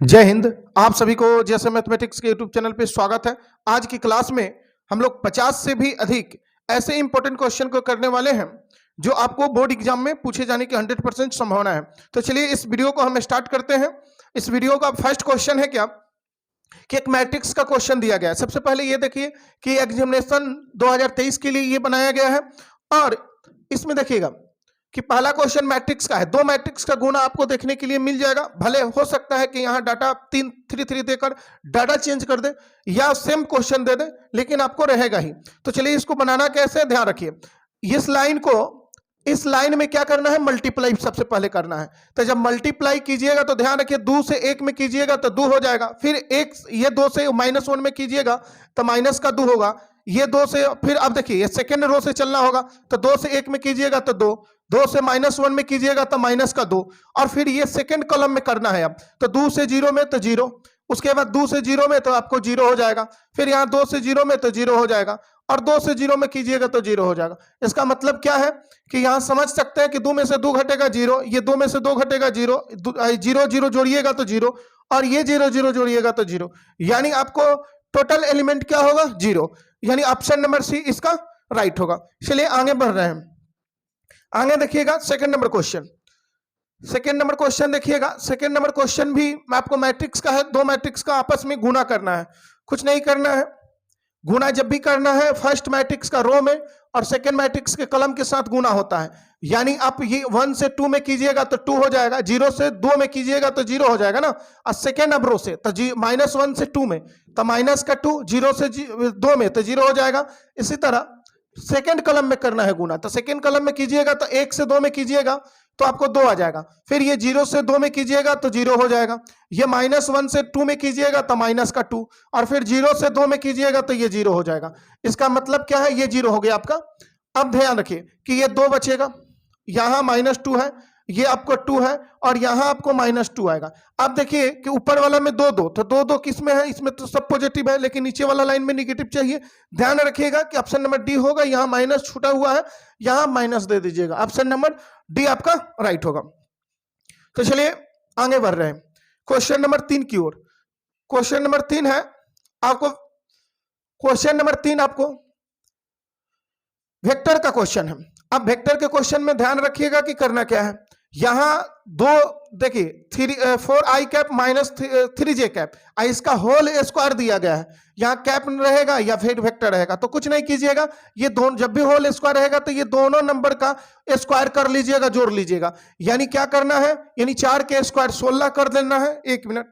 जय हिंद। आप सभी को जैसे मैथमेटिक्स के यूट्यूब चैनल पे स्वागत है। आज की क्लास में हम लोग 50 से भी अधिक ऐसे इंपॉर्टेंट क्वेश्चन को करने वाले हैं जो आपको बोर्ड एग्जाम में पूछे जाने की 100% संभावना है। तो चलिए इस वीडियो को हम स्टार्ट करते हैं। इस वीडियो का फर्स्ट क्वेश्चन है क्या कि एक मैट्रिक्स का क्वेश्चन दिया गया है। सबसे पहले ये देखिए कि एग्जामिनेशन 2023 के लिए ये बनाया गया है और इसमें देखिएगा कि पहला क्वेश्चन मैट्रिक्स का है। दो मैट्रिक्स का गुना आपको देखने के लिए मिल जाएगा। भले हो सकता है कि यहाँ डाटा 3 देकर डाटा चेंज कर दे या सेम क्वेश्चन दे दे, लेकिन आपको रहेगा ही। तो चलिए इसको बनाना कैसे, ध्यान रखिए। इस लाइन में क्या करना है, मल्टीप्लाई सबसे पहले करना है। तो जब मल्टीप्लाई कीजिएगा तो ध्यान रखिए 2 से 1 में कीजिएगा तो 2 हो जाएगा। फिर एक ये 2 से -1 में कीजिएगा तो माइनस का 2 होगा। ये 2 से फिर अब देखिए ये सेकेंड रो से चलना होगा तो 2 से 1 में कीजिएगा तो 2 से -1 में कीजिएगा तो माइनस का 2, और फिर ये सेकेंड कॉलम में करना है। अब तो 2 से 0 में तो 0, उसके बाद 2 से 0 में तो आपको 0 हो जाएगा। फिर यहाँ 2 से 0 में तो 0 हो जाएगा और 2 से 0 में कीजिएगा तो 0 हो जाएगा। इसका मतलब क्या है कि यहाँ समझ सकते हैं कि 2 में से 2 घटेगा 0, ये 2 में से 2 घटेगा 0, 0 0 जोड़िएगा तो 0, और ये 0 0 जोड़िएगा तो 0, यानी आपको टोटल एलिमेंट क्या होगा, 0, यानी ऑप्शन नंबर सी इसका राइट होगा। चलिए आगे बढ़ रहे हैं। आगे देखिएगा सेकंड नंबर क्वेश्चन देखिएगा। सेकंड नंबर क्वेश्चन भी आपको मैट्रिक्स का है। दो मैट्रिक्स का आपस में गुना करना है, कुछ नहीं करना है। गुना जब भी करना है फर्स्ट मैट्रिक्स का रो में और सेकंड मैट्रिक्स के कॉलम के साथ गुना होता है। यानी आप ये 1 से 2 में कीजिएगा तो 2 हो जाएगा, 0 से 2 में कीजिएगा तो 0 हो जाएगा ना। और सेकंड अब रो से तो -1 से 2 में तो माइनस का 2, 0 से 2 में तो 0 हो जाएगा। इसी तरह सेकंड कॉलम में करना है गुना, तो सेकंड कॉलम में कीजिएगा तो 1 से 2 में कीजिएगा तो आपको 2 आ जाएगा। फिर ये 0 से 2 में कीजिएगा तो 0 हो जाएगा। ये -1 से 2 में कीजिएगा तो माइनस का 2, और फिर 0 से 2 में कीजिएगा तो ये 0 हो जाएगा। इसका मतलब क्या है, ये 0 हो गया आपका। अब ध्यान रखिए कि ये 2 बचेगा, यहाँ -2 है, ये आपको 2 है और यहाँ आपको -2 आएगा। अब देखिए कि ऊपर वाला में 2 2 तो 2 2 किस में है, इसमें तो सब पॉजिटिव है, लेकिन नीचे वाला लाइन में नेगेटिव चाहिए। ध्यान रखिएगा कि ऑप्शन नंबर डी होगा। यहाँ माइनस छूटा हुआ है, यहाँ माइनस दे दीजिएगा। ऑप्शन नंबर डी आपका राइट होगा। तो चलिए आगे बढ़ रहे हैं क्वेश्चन नंबर 3 की ओर। क्वेश्चन नंबर 3 है आपको, क्वेश्चन नंबर 3 आपको वेक्टर का क्वेश्चन है। अब वेक्टर के क्वेश्चन में ध्यान रखिएगा कि करना क्या है। यहां दो देखिए 4i कैप -3j कैप, इसका होल स्क्वायर दिया गया है। यहाँ कैप रहेगा या फिर वेक्टर रहेगा, तो कुछ नहीं कीजिएगा। ये दोनों जब भी होल स्क्वायर रहेगा तो ये दोनों नंबर का स्क्वायर कर लीजिएगा, जोड़ लीजिएगा। यानी क्या करना है, यानी 4 के स्क्वायर 16 कर देना है। 1 मिनट,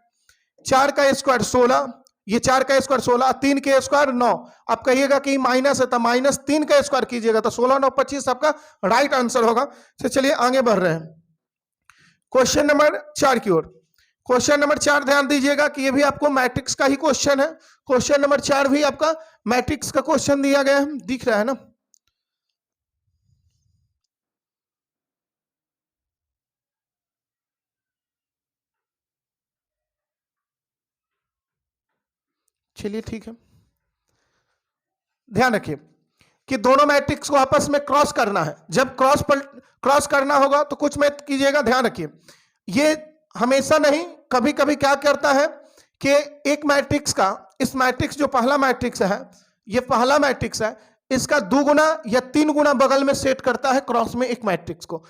4 का स्क्वायर 16, ये 4 का स्क्वायर 16, 3 के स्क्वायर 9। आप कहिएगा कि माइनस है तो -3 का स्क्वायर कीजिएगा तो 16 9 25 आपका राइट आंसर होगा। तो चलिए आगे बढ़ रहे हैं क्वेश्चन नंबर 4 की ओर। क्वेश्चन नंबर 4 ध्यान दीजिएगा कि ये भी आपको मैट्रिक्स का ही क्वेश्चन है। क्वेश्चन नंबर 4 भी आपका मैट्रिक्स का क्वेश्चन दिया गया है, दिख रहा है ना। चलिए ठीक है, ध्यान रखिए कि दोनों मैट्रिक्स को आपस में क्रॉस करना है। जब क्रॉस करना होगा तो कुछ मैथ कीजिएगा। ध्यान रखिए ये हमेशा नहीं, कभी कभी क्या करता है कि एक मैट्रिक्स का, इस मैट्रिक्स जो पहला मैट्रिक्स है, ये पहला मैट्रिक्स है, इसका 2 गुना या 3 गुना बगल में सेट करता है क्रॉस में एक मैट्रिक्स को,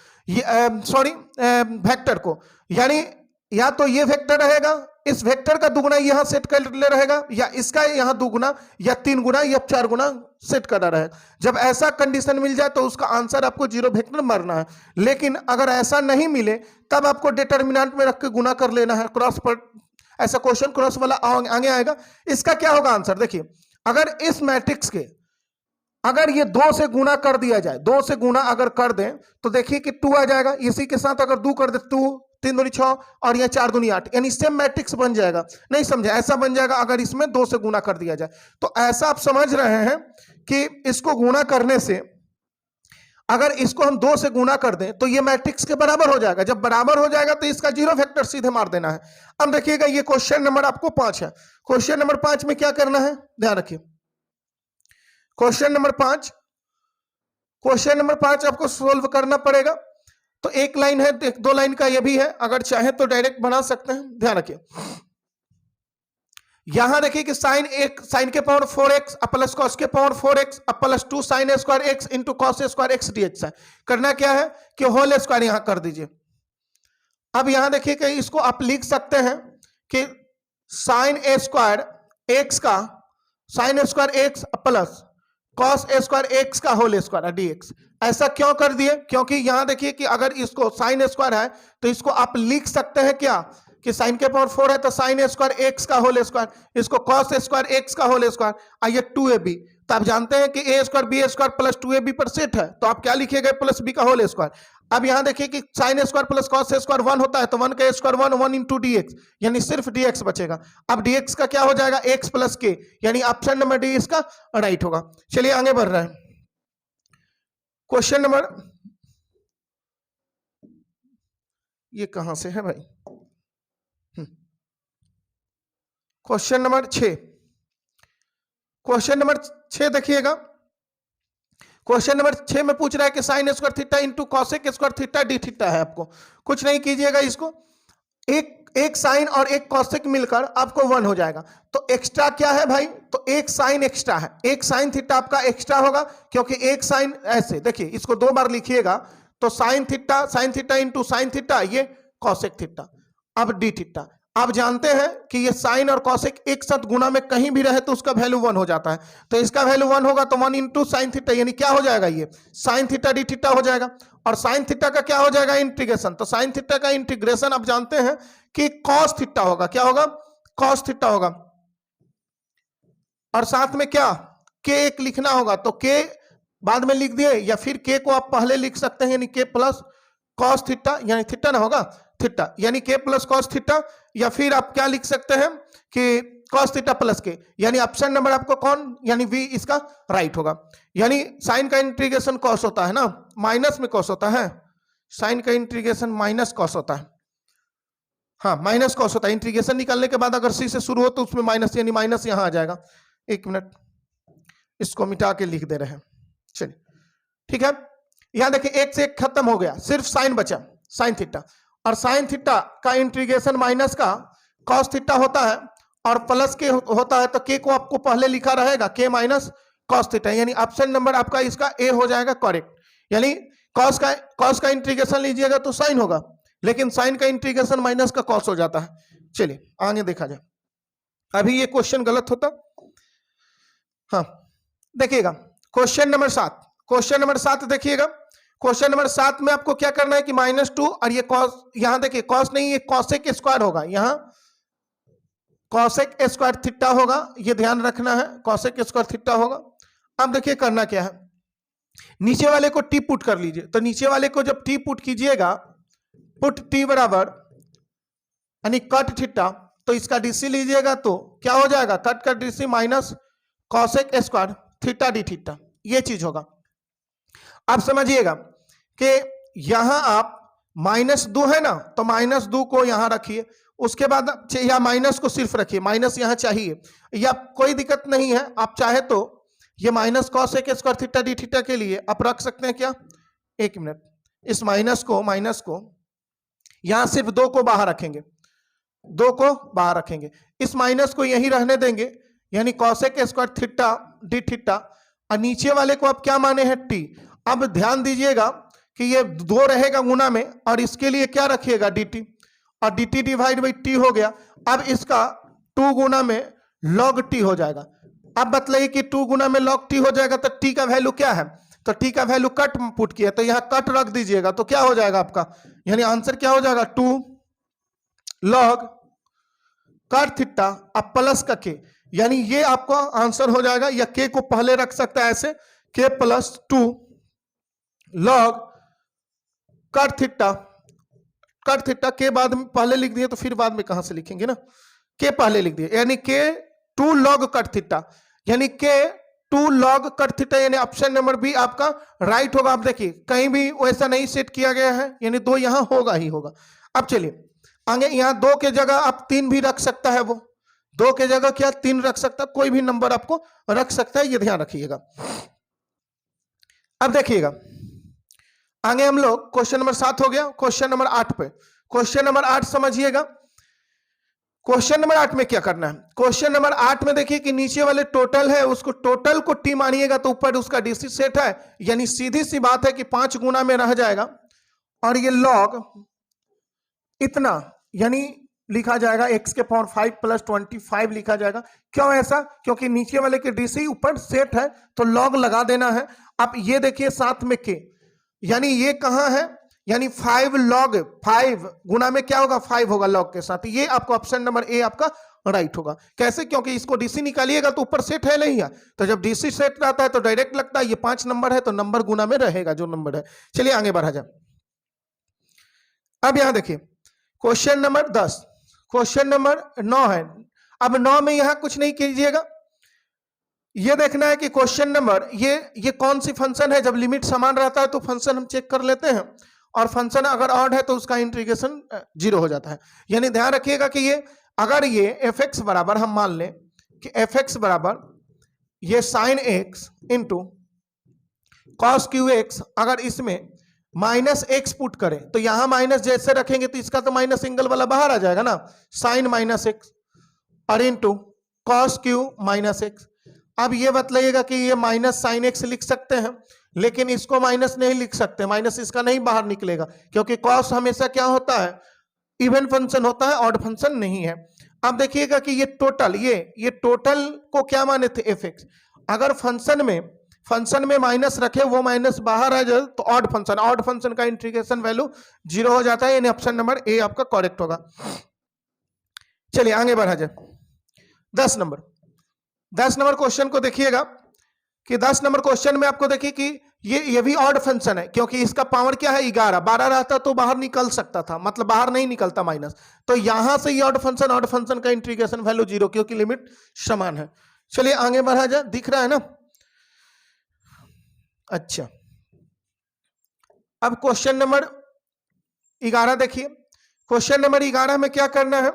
वेक्टर को। यानी या तो ये वेक्टर रहेगा, इस वेक्टर का 2 गुना यहां सेट कर ले रहेगा, या इसका यहां 2 गुना या 3 गुना या 4 गुना सेट करना रहेगा। जब ऐसा कंडीशन मिल जाए तो उसका आंसर आपको 0 वेक्टर मारना है। लेकिन अगर ऐसा नहीं मिले तब आपको डिटर्मिनेंट में रख के गुना कर लेना है क्रॉस पर। ऐसा क्वेश्चन क्रॉस वाला आगे आएगा। इसका क्या होगा आंसर, देखिए अगर इस मैट्रिक्स के अगर ये 2 से गुना कर दिया जाए, 2 से गुना अगर कर दें तो देखिए कि 2 आ जाएगा। इसी के साथ अगर 2 कर दे 2, 3 दूनी 6 और यह 4 दूनी 8, यानी सेम मैट्रिक्स बन जाएगा। नहीं समझे, ऐसा बन जाएगा अगर इसमें 2 से गुना कर दिया जाए। तो ऐसा आप समझ रहे हैं कि इसको गुना करने से, अगर इसको हम 2 से गुना कर दें तो ये मैट्रिक्स के बराबर हो जाएगा। जब बराबर हो जाएगा तो इसका 0 वेक्टर सीधे मार देना है। अब देखिएगा ये क्वेश्चन नंबर आपको 5 है। क्वेश्चन नंबर 5 में क्या करना है, ध्यान रखिए। क्वेश्चन नंबर 5 आपको सोल्व करना पड़ेगा। तो एक लाइन है, 2 लाइन का ये भी है, अगर चाहे तो डायरेक्ट बना सकते हैं। ध्यान रखिए यहां देखिए कि साइन के पावर 4x प्लस कॉस के power 4x plus 2 sign A square x into cos A square x dx है। करना क्या है कि होल स्क्वायर यहां कर दीजिए। अब यहां देखिए कि इसको आप लिख सकते हैं कि साइन ए स्क्वायर एक्स का sign A square x plus cos A square X का होल स्क्वायर dx। ऐसा क्यों कर दिए? क्योंकि यहां देखिए कि अगर इसको साइन ए स्क्वायर है तो इसको आप लिख सकते हैं क्या कि साइन के पावर 4 है तो साइन ए स्क्वायर एक्स का होल स्क्वायर, इसको कॉस ए स्क्वायर एक्स का होल स्क्वायर, आइए 2ab। तो आप जानते हैं कि A square B square plus 2ab पर सेट है, तो आप क्या लिखिएगा प्लस बी का होल स्क्वायर। अब यहां देखिए कि sine A square plus cos A square 1 होता है तो 1 का स्क्वायर 1 इंटू dx, यानी सिर्फ dx बचेगा। अब dx का क्या हो जाएगा x प्लस के, यानी ऑप्शन नंबर डी इसका राइट होगा। चलिए आगे बढ़ रहे हैं। क्वेश्चन नंबर, ये कहां से है भाई, क्वेश्चन नंबर 6। क्वेश्चन नंबर 6 देखिएगा। क्वेश्चन नंबर 6 में पूछ रहा है कि sine square theta into cosec square theta D theta है। आपको कुछ नहीं कीजिएगा, इसको एक साइन और एक कॉसेक मिलकर आपको 1 हो जाएगा। तो एक्स्ट्रा क्या है भाई, तो एक साइन एक्स्ट्रा है, एक साइन थीटा आपका एक्स्ट्रा होगा, क्योंकि एक साइन ऐसे देखिए इसको 2 बार लिखिएगा तो sine theta into sine theta, ये कॉसेक थीटा। अब डी थीटा, आप जानते हैं कि ये साइन और कॉसेक एक साथ गुना में कहीं भी रहे तो उसका वैल्यू 1 हो जाता है, तो इसका वैल्यू 1 होगा तो 1 इंटू साइन थीटा, यानी क्या हो जाएगा ये साइन थीटा डी थीटा हो जाएगा। और साइन थीटा का क्या हो जाएगा इंटीग्रेशन, तो साइन थीटा का इंटीग्रेशन आप जानते हैं कि कॉस थीटा होगा, क्या होगा कॉस थीटा होगा। और साथ में क्या के एक लिखना होगा, तो के बाद में लिख दिए या फिर के को आप पहले लिख सकते हैं, यानी के प्लस कॉस थीटा, यानी थीटा ना होगा थीटा, यानी के प्लस कॉस थीटा, या फिर आप क्या लिख सकते हैं कि कॉस थीटा प्लस के, यानी ऑप्शन नंबर आपको कौन, यानी वी इसका राइट होगा। यानी साइन का इंटीग्रेशन कॉस होता है ना, माइनस में कॉस होता है, साइन का इंटीग्रेशन माइनस कॉस होता है, हाँ माइनस कॉस होता है। इंटीग्रेशन निकालने के बाद अगर सी से शुरू हो तो उसमें माइनस, यानी माइनस यहां आ जाएगा। एक मिनट इसको मिटा के लिख दे रहे हैं, चलिए ठीक है। यहां देखिए एक से एक खत्म हो गया, सिर्फ साइन बचा, साइन थीटा, और साइन थीटा का इंटीग्रेशन माइनस का कॉस थीटा होता है और प्लस के होता है, तो के को आपको पहले लिखा रहेगा के माइनस कॉस थीटा, यानी ऑप्शन नंबर आपका इसका ए हो जाएगा करेक्ट। यानी कॉस का इंटीग्रेशन लीजिएगा तो साइन होगा, लेकिन साइन का इंटीग्रेशन माइनस का कॉस हो जाता है। चलिए आगे देखा जाए, अभी ये क्वेश्चन गलत होता, हाँ देखिएगा क्वेश्चन नंबर 7। क्वेश्चन नंबर 7 देखिएगा। क्वेश्चन नंबर 7 में आपको क्या करना है कि -2 और ये कॉस, यहां देखिए कॉस नहीं, ये कॉसेक स्क्वायर होगा, यहां कॉसेक स्क्वायर थीटा होगा, ये ध्यान रखना है, कॉसेक स्क्वायर थीटा होगा। अब देखिए करना क्या है, नीचे वाले को टी पुट कर लीजिए। तो नीचे वाले को जब टी पुट कीजिएगा, पुट टी बराबर यानी कट थीटा, तो इसका डीसी लीजिएगा तो क्या हो जाएगा, कट का DC minus cosec square theta D theta, ये चीज होगा। आप समझिएगा कि यहां आप -2 है ना, तो -2 को यहां रखिए, उसके बाद या माइनस को सिर्फ रखिए, माइनस यहां चाहिए, या कोई दिक्कत नहीं है, आप चाहे तो ये minus cosec square theta D theta के लिए आप रख सकते हैं क्या, एक मिनट, इस माइनस को यहां सिर्फ 2 को बाहर रखेंगे, 2 को बाहर रखेंगे, इस माइनस को यहीं रहने देंगे, यानी cosec square theta D theta, और नीचे वाले को आप क्या माने हैं टी। अब ध्यान दीजिएगा कि ये 2 रहेगा गुना में, और इसके लिए क्या रखिएगा dt, और dt डिवाइड बाई टी हो गया। अब इसका 2 गुना में log t हो जाएगा। अब बतलाइए कि 2 गुना में log t हो जाएगा तो t का वैल्यू क्या है, तो t का वैल्यू कट पुट किया, तो यहां कट रख दीजिएगा, तो क्या हो जाएगा आपका, यानी आंसर क्या हो जाएगा 2 log कट थीटा अब प्लस का के, यानी ये आपका आंसर हो जाएगा, या के को पहले रख सकता है ऐसे, के प्लस 2 लॉग कट थीटा के बाद में पहले लिख दिए तो फिर बाद में कहां से लिखेंगे ना, के पहले लिख दिए, यानी के 2 लॉग कट थीटा, यानी के 2 लॉग कट थीटा, यानी ऑप्शन नंबर बी आपका राइट होगा। आप देखिए कहीं भी वैसा नहीं सेट किया गया है, यानी 2 यहां होगा ही होगा। अब चलिए आगे, यहां 2 के जगह आप 3 भी रख सकता है, वो 2 के जगह क्या 3 रख सकता है, कोई भी नंबर आपको रख सकता है, ये ध्यान रखिएगा। अब देखिएगा आगे हम लोग क्वेश्चन नंबर 7 हो गया, क्वेश्चन नंबर 8 पे। क्वेश्चन नंबर 8 समझिएगा। क्वेश्चन नंबर 8 में क्या करना है? क्वेश्चन नंबर 8 में देखिए कि नीचे वाले टोटल है, उसको टोटल को टी मानिएगा तो ऊपर उसका डीसी सेट है, यानी सीधी सी बात है कि 5 गुना में रह जाएगा और ये लॉग इतना यानी लिखा जाएगा x के पावर 5 प्लस 25 लिखा जाएगा। क्यों ऐसा? क्योंकि नीचे वाले के डीसी ऊपर सेट है तो लॉग लगा देना है। अब ये देखिए साथ में के, यानी ये कहां है, यानी 5 लॉग 5 गुना में क्या होगा 5 होगा लॉग के साथ। ये आपको ऑप्शन नंबर ए आपका राइट होगा। कैसे? क्योंकि इसको डीसी निकालिएगा तो ऊपर सेट है नहीं है, तो जब डीसी सेट रहता है तो डायरेक्ट लगता है। ये 5 नंबर है तो नंबर गुना में रहेगा जो नंबर है। चलिए आगे बढ़ा जाए। अब यहां देखिए क्वेश्चन नंबर 10, क्वेश्चन नंबर 9 है। अब 9 में यहां कुछ नहीं कीजिएगा, ये देखना है कि क्वेश्चन नंबर ये कौन सी फंक्शन है। जब लिमिट समान रहता है तो फंक्शन हम चेक कर लेते हैं, और फंक्शन अगर ऑड है तो उसका इंटीग्रेशन 0 हो जाता है। यानी ध्यान रखिएगा कि ये अगर ये एफ एक्स बराबर हम मान लें कि एफ एक्स बराबर ये sine x into cos Q x, अगर इसमें माइनस एक्स पुट करें तो यहां माइनस जैसे रखेंगे तो इसका तो माइनस एंगल वाला बाहर आ जाएगा ना, साइन माइनस एक्स और into cos Q minus x. अब ये बतलाइएगा कि ये माइनस साइन एक्स लिख सकते हैं, लेकिन इसको माइनस नहीं लिख सकते, माइनस इसका नहीं बाहर निकलेगा, क्योंकि कॉस हमेशा क्या होता है इवन फंक्शन होता है, ऑड फंक्शन नहीं है। अब देखिएगा कि ये टोटल ये टोटल को क्या माने थे एफ एक्स, अगर फंक्शन में माइनस रखे वो माइनस बाहर आ जाए तो ऑड फंक्शन का इंटीग्रेशन वैल्यू 0 हो जाता है, यानी ऑप्शन नंबर ए आपका करेक्ट होगा। चलिए आगे बढ़ा जाए। 10 नंबर क्वेश्चन को देखिएगा कि 10 नंबर क्वेश्चन में आपको देखिए कि ये भी ऑड फंक्शन है, क्योंकि इसका पावर क्या है 11, 12 रहता तो बाहर निकल सकता था, मतलब बाहर नहीं निकलता माइनस, तो यहां से ये ऑड फंक्शन का इंटीग्रेशन वैल्यू 0, क्योंकि लिमिट समान है। चलिए आगे बढ़ा जाए, दिख रहा है ना? अच्छा, अब क्वेश्चन नंबर 11 देखिए। क्वेश्चन नंबर 11 में क्या करना है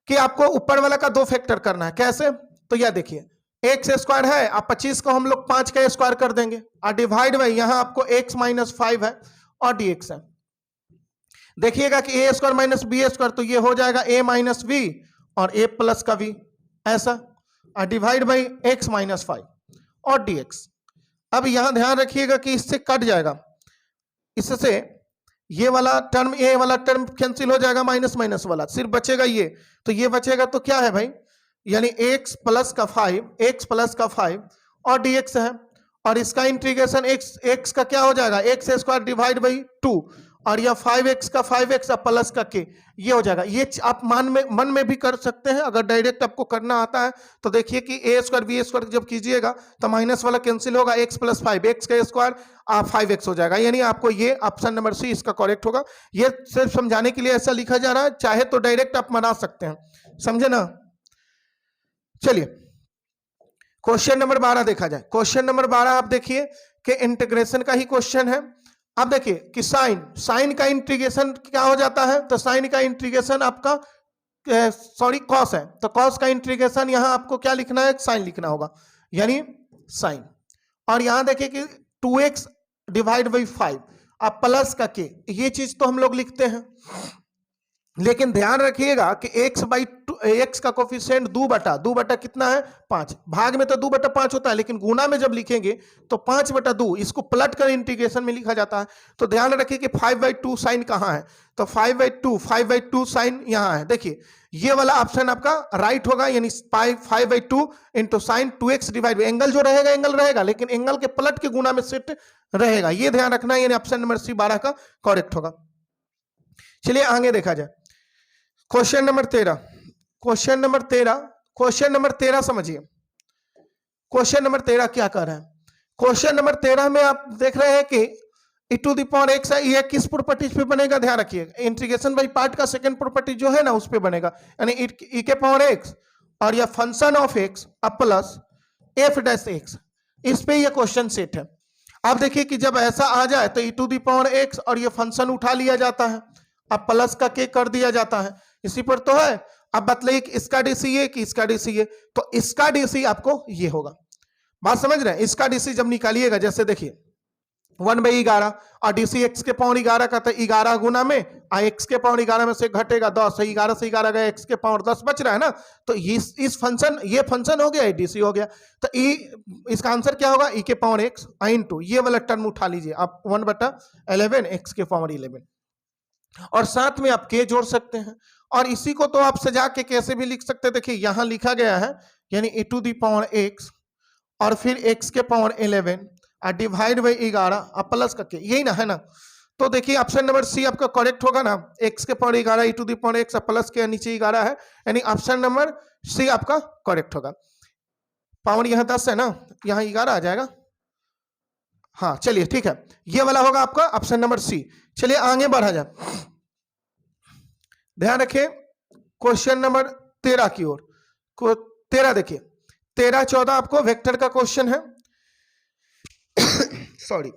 कि आपको ऊपर वाला का 2 फैक्टर करना है। कैसे? तो यह देखिए एक्स स्क्वायर है, अब 25 को हम लोग 5 का स्क्वायर कर देंगे और डिवाइड बाई यहां आपको x माइनस 5 है और dx है। देखिएगा कि a square minus b square, तो ये हो जाएगा a माइनस बी और a प्लस का v, ऐसा, और डिवाइड बाई x माइनस 5 और dx। अब यहां ध्यान रखिएगा कि इससे कट जाएगा, इससे ये वाला टर्म कैंसिल हो जाएगा, माइनस माइनस वाला सिर्फ बचेगा ये, तो ये बचेगा तो क्या है भाई, यानी x प्लस का 5 और dx है, और इसका इंटीग्रेशन x का क्या हो जाएगा x स्क्वायर डिवाइड बाई 2 और यह 5x का 5x प्लस का k, ये हो जाएगा। ये आप मन में भी कर सकते हैं, अगर डायरेक्ट आपको करना आता है तो देखिए कि a स्क्वायर b स्क्वायर जब कीजिएगा तो माइनस वाला कैंसिल होगा, x प्लस 5 x का स्क्वायर 5x हो जाएगा, यानी आपको ये ऑप्शन नंबर सी इसका करेक्ट होगा। ये सिर्फ समझाने के लिए ऐसा लिखा जा रहा है, चाहे तो डायरेक्ट आप बना सकते हैं, समझे ना? चलिए क्वेश्चन नंबर 12 देखा जाए। क्वेश्चन नंबर 12 आप देखिए कि इंटीग्रेशन का ही क्वेश्चन है। अब देखिए कि साइन का इंटीग्रेशन क्या हो जाता है, तो साइन का इंटीग्रेशन आपका कॉस है, तो कॉस का इंटीग्रेशन यहां आपको क्या लिखना है, साइन लिखना होगा, यानी साइन। और यहां देखिए कि 2x डिवाइड बाई 5 अब प्लस का k, ये चीज तो हम लोग लिखते हैं, लेकिन ध्यान रखिएगा कि x का कोफिशिएंट 2 बटा कितना है 5, भाग में तो 2 बटा 5 होता है, लेकिन गुना में जब लिखेंगे तो 5 बटा 2, इसको पलट कर इंटीग्रेशन में लिखा जाता है। तो ध्यान रखिए कि 5/2 साइन कहाँ है, तो 5/2 साइन यहाँ है। देखिए ये वाला ऑप्शन आपका राइट होगा, यानी 5/2 into sine 2x divide, angle जो रहेगा एंगल रहेगा, लेकिन एंगल के पलट के गुना में सेट रहेगा, ये ध्यान रखना है, यानी ऑप्शन नंबर सी 12 का करेक्ट होगा। चलिए आगे देखा जाए। क्वेश्चन नंबर 13 समझिए। क्वेश्चन नंबर 13 क्या कर रहे हैं? क्वेश्चन नंबर 13 में आप देख रहे हैं कि e to the power x है, ये किस प्रॉपर्टी पे बनेगा, ध्यान रखिएगा, इंटीग्रेशन बाई पार्ट का सेकंड प्रॉपर्टी जो है ना उस पे बनेगा, यानी e के पावर x और यह फंक्शन ऑफ x अब प्लस f डैश x, इस पे ये क्वेश्चन सेट है। अब देखिए कि जब ऐसा आ जाए तो e to the power x और ये फंक्शन उठा लिया जाता है, अब प्लस का k कर दिया जाता है, इसी पर तो है। अब बतलाइए कि इसका डीसी ये कि इसका डीसी ये, तो इसका डीसी आपको ये होगा, बात समझ रहे हैं? इसका डीसी जब निकालिएगा, जैसे देखिए 1/11 और डीसी एक्स के पावर 11 का तो 11 गुना में एक्स के पावर 11 में से घटेगा 10, 11 से 11 गया, एक्स के पावर 10 बच रहा है ना। तो इस फंक्शन, ये फंक्शन हो गया, डीसी हो गया। तो इसका आंसर क्या होगा, ई के पावर एक्स इंटू ये वाला टर्म उठा लीजिए आप 1/11 एक्स के पावर 11, और साथ में आप के जोड़ सकते हैं। और इसी को तो आप सजा के कैसे भी लिख सकते हैं, देखिए यहां लिखा गया है यानी ए टू दी पावर एक्स और फिर एक्स के पावर 11 और डिवाइड बाई 11 और प्लस करके, यही ना है ना। तो देखिए ऑप्शन नंबर सी आपका करेक्ट होगा ना, एक्स के power 11 e to the power x plus के नीचे 11 है, यानी ऑप्शन नंबर सी आपका करेक्ट होगा। पावर यहाँ 10 है ना, यहाँ 11 आ जाएगा। हाँ चलिए ठीक है, ये वाला होगा आपका ऑप्शन नंबर सी। चलिए आगे बढ़ा जाए, ध्यान रखिए क्वेश्चन नंबर 13 की ओर। 13 देखिए, 13, 14 आपको वेक्टर का क्वेश्चन है। सॉरी,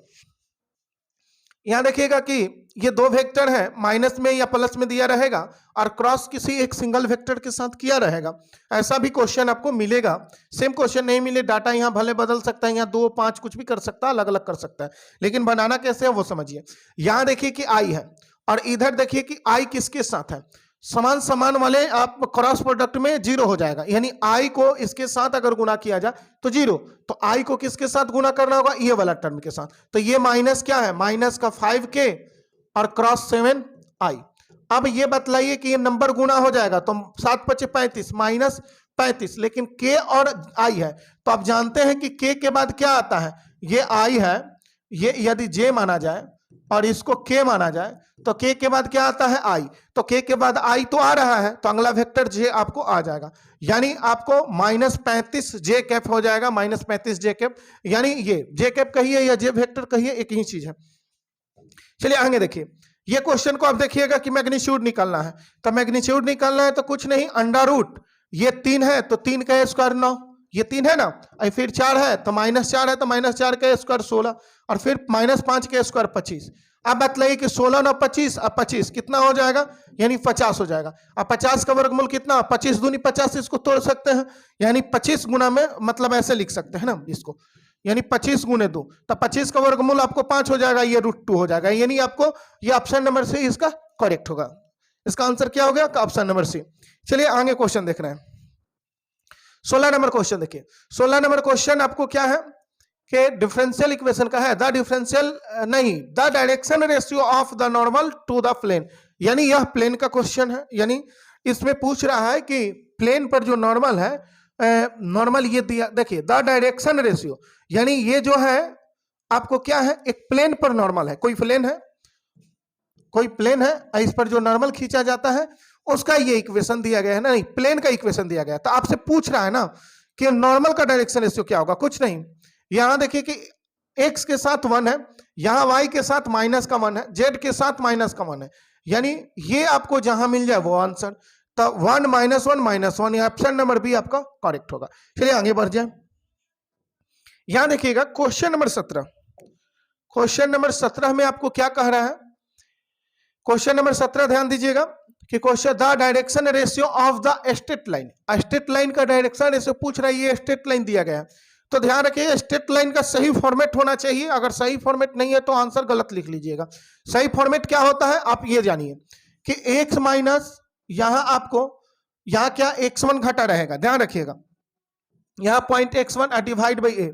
यहां देखिएगा कि ये दो वेक्टर है, माइनस में या प्लस में दिया रहेगा और क्रॉस किसी एक सिंगल वेक्टर के साथ किया रहेगा। ऐसा भी क्वेश्चन आपको मिलेगा। सेम क्वेश्चन नहीं मिले, डाटा यहाँ भले बदल सकता है, यहाँ 2, 5 कुछ भी कर सकता है, अलग अलग कर सकता है, लेकिन बनाना कैसे है वो समझिए। यहां देखिए कि आई है और इधर देखिए कि आई किसके साथ है, समान समान वाले आप क्रॉस प्रोडक्ट में 0 हो जाएगा, यानी आई को इसके साथ अगर गुना किया जाए तो 0, तो आई को किसके साथ गुना करना होगा, ये वाला टर्म के साथ। तो ये माइनस क्या है, माइनस का 5k और क्रॉस 7 आई। अब ये बतलाइए कि ये नंबर गुना हो जाएगा तो 7 × 5 = 35 माइनस 35, लेकिन k और आई है तो आप जानते हैं कि k के बाद क्या आता है, ये आई है, ये यदि j माना जाए और इसको k माना जाए तो k के बाद क्या आता है, i। तो k के बाद i तो आ रहा है, तो अगला वेक्टर j आपको आ जाएगा, यानी आपको -35 j कैप हो जाएगा, -35 j कैप, यानी ये j कैप कहिए या j वेक्टर कहिए, एक ही चीज है। चलिए आगे देखिए, ये क्वेश्चन को आप देखिएगा कि मैग्नीट्यूड निकालना है। तो मैग्नीट्यूड निकालना है तो कुछ नहीं, अंडर रूट, ये 3 है तो 3 का स्क्वायर 9, ये 3 है ना, और फिर 4 है तो -4 है तो -4 का स्क्वायर 16, और फिर -5 का स्क्वायर 25। अब बतलाइए कि 16 9 25 और 25 कितना हो जाएगा, यानी 50 हो जाएगा। अब 50 का वर्गमूल कितना, 25 दूनी 50, इसको तोड़ सकते हैं, यानी 25 गुना में, मतलब ऐसे लिख सकते हैं ना इसको, यानी 25 × 2, तो 25 का वर्गमूल आपको 5 हो जाएगा, ये √2 हो जाएगा, यानी आपको ये ऑप्शन नंबर सी इसका करेक्ट होगा। इसका आंसर क्या हो गया, ऑप्शन नंबर सी। चलिए आगे क्वेश्चन देख रहे हैं, 16 नंबर क्वेश्चन देखिए। 16 नंबर क्वेश्चन आपको क्या है कि डिफरेंशियल इक्वेशन का है, द डिफरेंशियल नहीं, the direction ratio of the normal to the plane, यानी यह प्लेन का क्वेश्चन है। यानी इसमें पूछ रहा है कि प्लेन पर जो नॉर्मल है, नॉर्मल ये दिया, देखिए द डायरेक्शन रेशियो, यानी ये जो है आपको क्या है, एक प्लेन पर नॉर्मल है, कोई प्लेन है, कोई प्लेन है, इस पर जो नॉर्मल खींचा जाता है उसका ये इक्वेशन दिया गया है ना, नहीं प्लेन का इक्वेशन दिया गया है। तो आपसे पूछ रहा है ना कि नॉर्मल का डायरेक्शन रेशियो क्या होगा, कुछ नहीं, यहां देखिए कि x के साथ 1 है, यहां y के साथ -1 है, z के साथ -1 है, यानी ये आपको जहां मिल जाए वो आंसर, तो 1 -1 -1, ये ऑप्शन नंबर बी आपका करेक्ट होगा। चलिए आगे बढ़ जाए, यहां देखिएगा क्वेश्चन नंबर 17। क्वेश्चन नंबर 17 में आपको क्या कह रहा है, क्वेश्चन नंबर 17 ध्यान दीजिएगा कि question the direction ratio of the straight line, straight line का डायरेक्शन रेशियो पूछ रहा है, ये स्ट्रेट लाइन दिया गया है। तो ध्यान रखिए स्ट्रेट लाइन का सही फॉर्मेट होना चाहिए, अगर सही फॉर्मेट नहीं है तो आंसर गलत लिख लीजिएगा। सही फॉर्मेट क्या होता है आप ये जानिए कि x माइनस, यहां आपको यहां क्या x1 घटा रहेगा, ध्यान रखिएगा, यहां point x1 divide by a,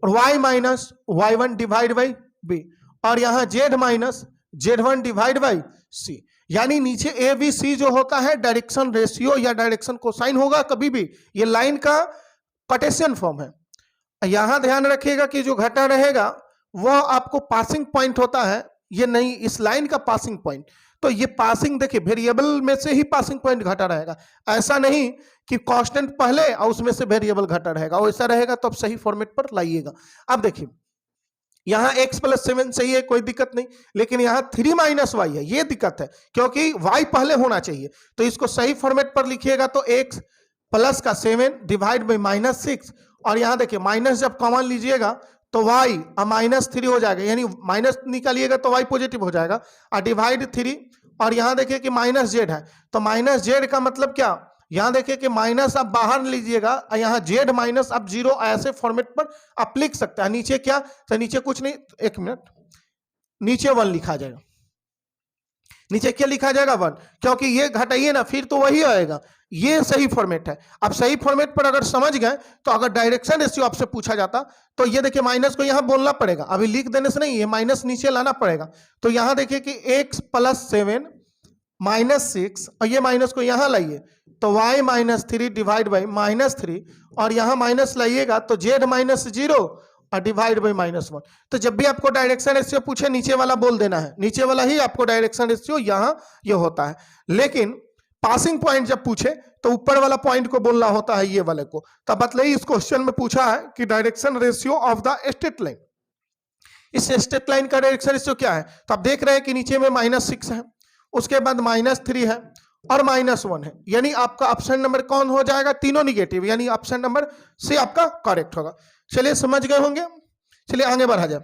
और y minus y1 divide by b, और यहां z minus z1 divide by c, यानी नीचे ए बी सी जो होता है डायरेक्शन रेशियो या डायरेक्शन कोसाइन होगा कभी भी, ये लाइन का कार्टेशियन फॉर्म है। यहां ध्यान रखिएगा कि जो घटा रहेगा वो आपको पासिंग पॉइंट होता है, ये नहीं इस लाइन का पासिंग पॉइंट, तो ये पासिंग देखिए वेरिएबल में से ही पासिंग पॉइंट घटा रहेगा, ऐसा नहीं कि कांस्टेंट पहले और उसमें से वेरिएबल घटा रहेगा, वैसा रहेगा तो आप सही फॉर्मेट पर लाइएगा। अब देखिए यहां x + 7 सही है, कोई दिक्कत नहीं, लेकिन यहां 3 - y है, ये दिक्कत है क्योंकि y पहले होना चाहिए, तो इसको सही फॉर्मेट पर लिखिएगा तो x + का 7 डिवाइड बाई -6, और यहां देखिए माइनस जब कॉमन लीजिएगा तो y -3 हो जाएगा, यानी माइनस निकालिएगा तो y पॉजिटिव हो जाएगा, और डिवाइड 3, और यहां देखिए कि -z है, तो -z का मतलब क्या, यहां देखिए कि माइनस आप बाहर लीजिएगा, यहां z माइनस आप 0, ऐसे फॉर्मेट पर आप लिख सकते हैं। नीचे क्या, तो नीचे कुछ नहीं, एक मिनट, नीचे 1 लिखा जाएगा, नीचे क्या लिखा जाएगा 1, क्योंकि ये घटाइए ना फिर तो वही आएगा। ये सही फॉर्मेट है। अब सही फॉर्मेट पर अगर समझ गए तो अगर डायरेक्शन रेशियो आपसे पूछा जाता तो ये देखिए माइनस को यहां बोलना पड़ेगा, अभी लिख देने से नहीं, ये माइनस नीचे लाना पड़ेगा। तो यहां देखिए कि x + 7 - 6 और ये माइनस को यहां लाइए तो y - 3 डिवाइड बाई -3 और यहां माइनस लाइएगा तो z - 0 और डिवाइड बाई -1। तो जब भी आपको डायरेक्शन रेशियो पूछे नीचे वाला बोल देना है, नीचे वाला ही आपको डायरेक्शन रेशियो यहां ये होता है। लेकिन पासिंग पॉइंट जब पूछे तो ऊपर वाला पॉइंट को बोलना होता है ये वाले को। तब बतलाइए इस क्वेश्चन में पूछा है कि direction ratio of the straight line, इस स्ट्रेट लाइन का डायरेक्शन रेशियो क्या है। तो आप देख रहे हैं कि नीचे में -6 है, उसके बाद -3 है और -1 है, यानी आपका ऑप्शन नंबर कौन हो जाएगा, तीनों निगेटिव, यानी ऑप्शन नंबर सी आपका करेक्ट होगा। चलिए समझ गए होंगे, चलिए आगे बढ़ा जाए।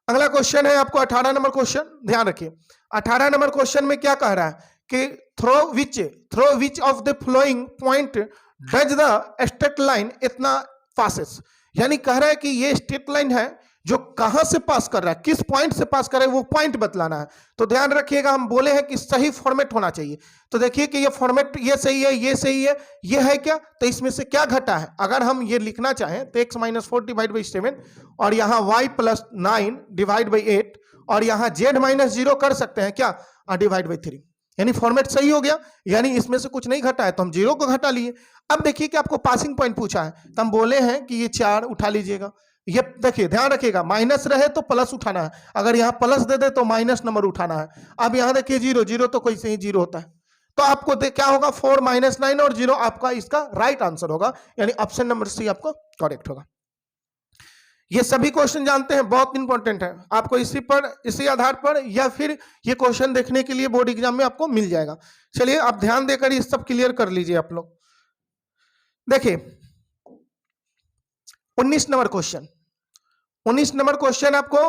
अगला क्वेश्चन है आपको 18 नंबर क्वेश्चन, ध्यान रखिए। 18 नंबर क्वेश्चन में क्या कह रहा है कि through which of the flowing point does the straight line इतना पासेस, यानी कह रहा है कि ये स्ट्रेट लाइन है जो कहां से पास कर रहा है, किस पॉइंट से पास कर रहा है, वो पॉइंट बतलाना है। तो ध्यान रखिएगा, हम बोले हैं कि सही फॉर्मेट होना चाहिए। तो देखिए कि ये फॉर्मेट ये सही है, ये सही है, ये है क्या, तो इसमें से क्या घटा है। अगर हम ये लिखना चाहें तो x - 4 डिवाइड बाई 7 और यहाँ y + 9 डिवाइड बाई 8 और यहाँ z - 0 कर सकते हैं क्या, डिवाइड बाई 3, यानी फॉर्मेट सही हो गया, यानी इसमें से कुछ नहीं घटा है तो हम 0 को घटा लिए। अब देखिए कि आपको पासिंग पॉइंट पूछा है तो हम बोले हैं कि ये 4 उठा लीजिएगा। ये देखिए ध्यान रखिएगा, माइनस रहे तो प्लस उठाना है, अगर यहाँ प्लस दे दे तो माइनस नंबर उठाना है। अब यहाँ देखिए 0 0 तो कोई से ही 0 होता है, तो आपको क्या होगा 4 - 9 और 0 आपका इसका राइट आंसर होगा, यानी ऑप्शन नंबर सी आपको करेक्ट होगा। ये सभी क्वेश्चन जानते हैं, बहुत इंपॉर्टेंट है, आपको इसी आधार पर या फिर ये क्वेश्चन देखने के लिए बोर्ड एग्जाम में आपको मिल जाएगा। चलिए आप ध्यान देकर ये सब क्लियर कर लीजिए आप लोग। देखिए 19 नंबर क्वेश्चन, 19 नंबर क्वेश्चन आपको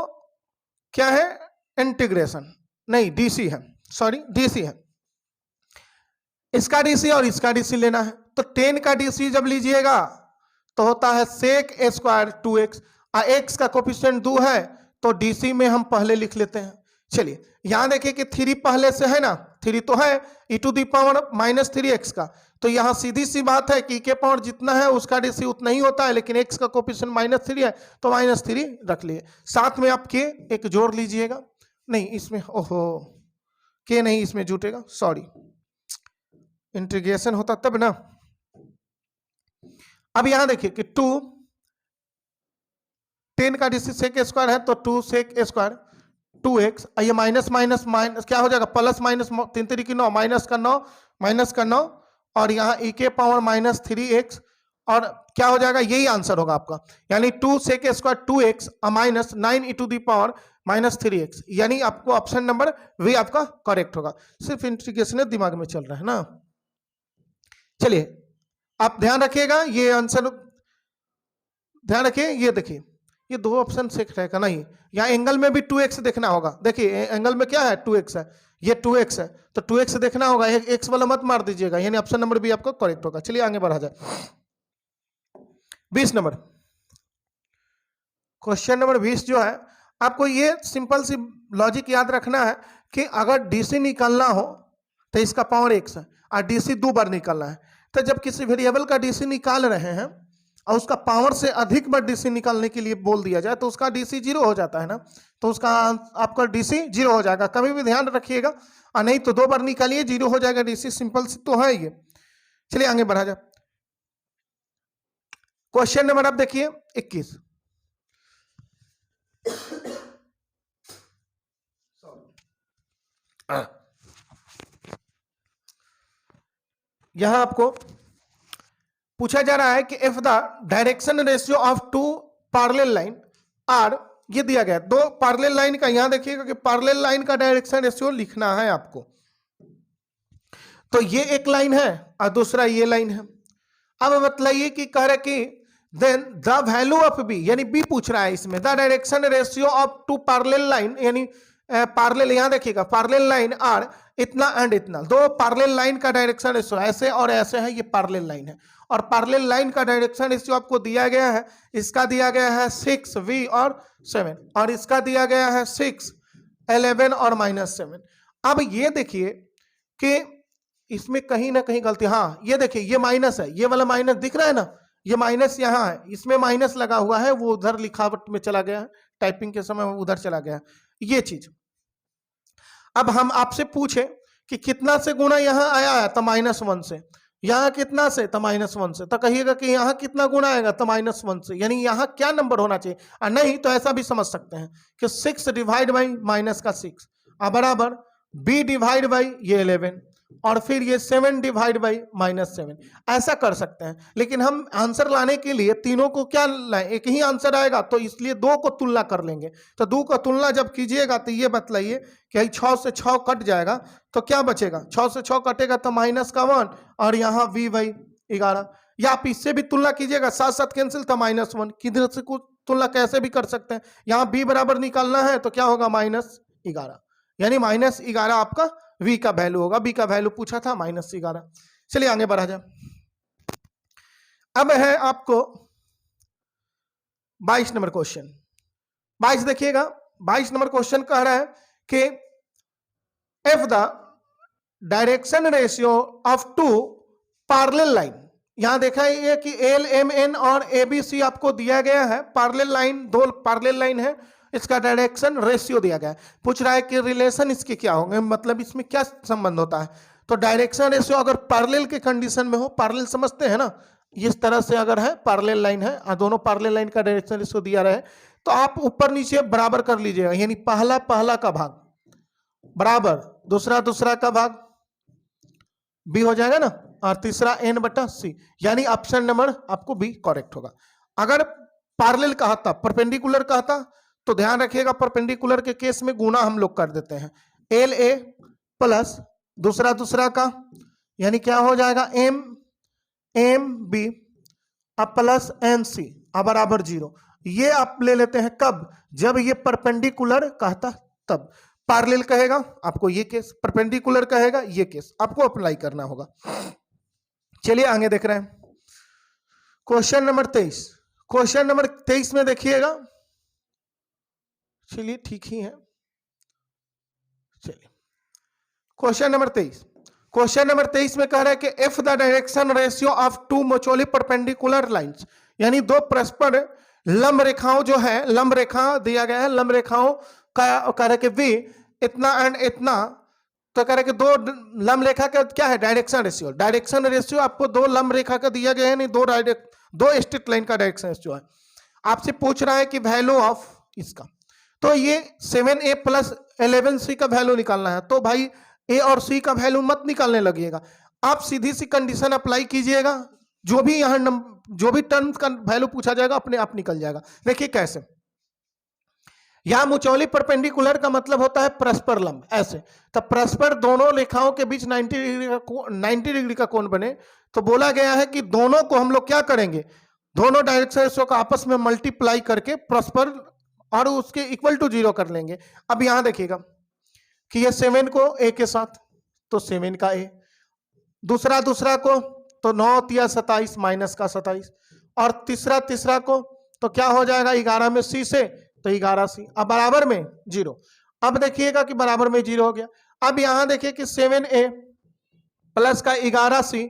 क्या है, इंटीग्रेशन नहीं डीसी है, सॉरी डीसी है, इसका डीसी और इसका डीसी लेना है। तो 10 का डीसी जब लीजिएगा तो होता है sec A² 2x, x का कोफिशिएंट 2 है तो डीसी में हम पहले लिख लेते हैं। चलिए यहां देखिए कि 3 पहले से है ना, 3 तो है e⁻³ -3x का, तो यहां सीधी सी बात है कि के पावर जितना है उसका डीसी उतना ही होता है, लेकिन x का कोफिशिएंट -3 है तो -3 रख लिए। साथ में आप के एक जोड़ लीजिएगा, नहीं इसमें ओहो के नहीं इसमें जुटेगा, सॉरी इंटीग्रेशन होता तब ना। अब यहां देखिए कि 2 10 का डीसी sec A² है तो 2 sec A² 2x, ये माइनस माइनस माइनस क्या हो जाएगा, प्लस माइनस 3 3 की 9 माइनस का 9 और यहाँ e⁻³ -3x और क्या हो जाएगा, यही आंसर होगा आपका, यानी 2 sec A² 2x minus 9 e⁻³ -3x, यानी आपको ऑप्शन नंबर वी आपका करेक्ट होगा। सिर्फ इंटीग्रेशन दिमाग में चल रहा है ना। चलिए आप ध्यान रखिएगा, ये आंसर ध्यान रखिए, ये देखिए ये 2 ऑप्शन सेट रहेगा नहीं, यहाँ एंगल में भी 2x देखना होगा। देखिए एंगल में क्या है 2x है, ये 2x है तो 2x देखना होगा, x वाला मत मार दीजिएगा, यानी ऑप्शन नंबर भी आपका करेक्ट होगा। चलिए आगे बढ़ा जाए। 20 नंबर क्वेश्चन नंबर 20 जो है, आपको ये सिंपल सी लॉजिक याद रखना है कि अगर डीसी निकालना हो तो इसका पावर x है और डीसी 2 बार निकालना है। तो जब किसी वेरिएबल का डीसी निकाल रहे हैं और उसका पावर से अधिक बार डीसी निकालने के लिए बोल दिया जाए तो उसका डीसी 0 हो जाता है ना, तो उसका आपका डीसी 0 हो जाएगा, कभी भी ध्यान रखिएगा, और नहीं तो 2 बार निकालिए 0 हो जाएगा डीसी, सिंपल सी तो है ये। चलिए आगे बढ़ा जाए। क्वेश्चन नंबर आप देखिए 21, यहां आपको पूछा जा रहा है कि if the direction ratio of 2 parallel line are, ये दिया गया 2 पैरेलल लाइन का, यहां देखिएगा कि पैरेलल लाइन का डायरेक्शन रेशियो लिखना है आपको। तो ये एक लाइन है और दूसरा ये लाइन है। अब बतलाइए कि कह रहे कि then the value of B, यानी बी पूछ रहा है इसमें, the direction ratio of 2 parallel line, यानी पैरेलल, यहां देखिएगा पैरेलल लाइन आर इतना एंड इतना, दो पैरेलल लाइन का डायरेक्शन रेशियो ऐसे और ऐसे है, ये पैरेलल लाइन है और पैरेलल लाइन का डायरेक्शन रेशियो आपको दिया गया है, इसका दिया गया है 6v और 7 और इसका दिया गया है 6, 11 और -7। अब ये देखिए कि इसमें कहीं ना कहीं गलती, हाँ ये देखिए ये माइनस है, ये वाला माइनस दिख रहा है ना, ये माइनस यहाँ है, इसमें माइनस लगा हुआ है, वो उधर लिखावट में चला गया है, टाइपिंग के समय उधर चला गया, ये चीज। अब हम आपसे पूछे कि कितना से गुणा यहाँ आया है, तो -1 से, यहाँ कितना से, तो -1 से, तो कहिएगा कि यहाँ कितना गुणा आएगा, तो -1 से, यानी यहाँ क्या नंबर होना चाहिए, और नहीं तो ऐसा भी समझ सकते हैं कि 6 डिवाइड बाई माइनस का 6 बराबर b डिवाइड बाई ये 11 और फिर ये 7 डिवाइड बाई -7, ऐसा कर सकते हैं। लेकिन हम आंसर लाने के लिए तीनों को क्या लाएं, एक ही आंसर आएगा, तो इसलिए दो को तुलना कर लेंगे। तो दो को तुलना जब कीजिएगा तो ये बतलाइए कि 6 से 6 कट जाएगा तो क्या बचेगा, 6 से 6 कटेगा तो -1 और यहाँ v/11, या आप इससे भी तुलना कीजिएगा, साथ साथ कैंसिल तो -1, किधर से कुछ तुलना कैसे भी कर सकते हैं। यहाँ b बराबर निकालना है तो क्या होगा -11, यानी -11 आपका v का वैल्यू होगा, b का वैल्यू पूछा था -11। चलिए आगे बढ़ा जाए। अब है आपको 22 नंबर क्वेश्चन। 22 देखिएगा, 22 नंबर क्वेश्चन कह रहा है कि if the direction ratio of two parallel line. यहां देखा है कि एल एम एन और ए बी सी आपको दिया गया है, पैरेलल लाइन, दो पैरेलल लाइन है, इसका डायरेक्शन रेशियो दिया गया है। पूछ रहा है कि रिलेशन इसके क्या होंगे, मतलब इसमें क्या संबंध होता है। तो डायरेक्शन रेशियो अगर पैरेलल के कंडीशन में हो, पैरेलल समझते हैं ना, इस तरह से अगर है पैरेलल लाइन है और दोनों पैरेलल लाइन का डायरेक्शन रेशियो दिया रहे तो आप ऊपर नीचे बराबर कर लीजिएगा, यानी पहला पहला का भाग बराबर दूसरा दूसरा का भाग बी हो जाएगा ना, और तीसरा n/c, यानी ऑप्शन नंबर आपको बी करेक्ट होगा। अगर पैरेलल कहता, परपेंडिकुलर कहता तो ध्यान रखिएगा परपेंडिकुलर के केस में गुना हम लोग कर देते हैं, एल ए प्लस दूसरा दूसरा का, यानी क्या हो जाएगा एम एम बी अब प्लस एन सी अब बराबर 0। ये आप ले लेते हैं कब, जब ये परपेंडिकुलर कहता तब। पैरेलल कहेगा आपको ये केस, परपेंडिकुलर कहेगा ये केस, आपको अप्लाई करना होगा। चलिए आगे देख रहे हैं क्वेश्चन नंबर 23। क्वेश्चन नंबर 23 में देखिएगा, चलिए ठीक ही है, चलिए क्वेश्चन नंबर 23। क्वेश्चन नंबर 23 में कह रहा है कि if the direction ratio of two mutually perpendicular lines, यानी दो परस्पर लंब रेखाओं जो है, लंब रेखा दिया गया है, लंब रेखाओं का कह रहा है कि वी इतना एंड इतना, तो कह रहा है कि दो लंब रेखा का क्या है डायरेक्शन रेशियो। डायरेक्शन रेशियो आपको दो लंब रेखा का दिया गया है, नहीं दो स्ट्रेट लाइन का डायरेक्शन रेशियो है। आपसे पूछ रहा है कि वैल्यू ऑफ इसका, तो ये 7a प्लस 11c का वैल्यू निकालना है। तो भाई a और c का वैल्यू मत निकालने लगिएगा, आप सीधी सी कंडीशन अप्लाई कीजिएगा, जो भी यहाँ जो भी टर्म्स का वैल्यू पूछा जाएगा अपने आप निकल जाएगा। देखिए कैसे, यहां म्यूचुअली परपेंडिकुलर का मतलब होता है परस्पर लंब, ऐसे तो परस्पर दोनों रेखाओं के बीच 90 डिग्री का कोण बने, तो बोला गया है कि दोनों को हम लोग क्या करेंगे, दोनों डायरेक्शन रेशियो को आपस में मल्टीप्लाई करके परस्पर और उसके इक्वल टू 0 कर लेंगे। अब यहां देखिएगा कि ये 7 को a के साथ, तो 7 का a, दूसरा दूसरा को तो 9 या 27 माइनस का 27, और तीसरा तीसरा को तो क्या हो जाएगा 11 में c से तो 11c, अब बराबर में 0। अब देखिएगा कि बराबर में 0 हो गया। अब यहां देखिए कि 7a प्लस का 11c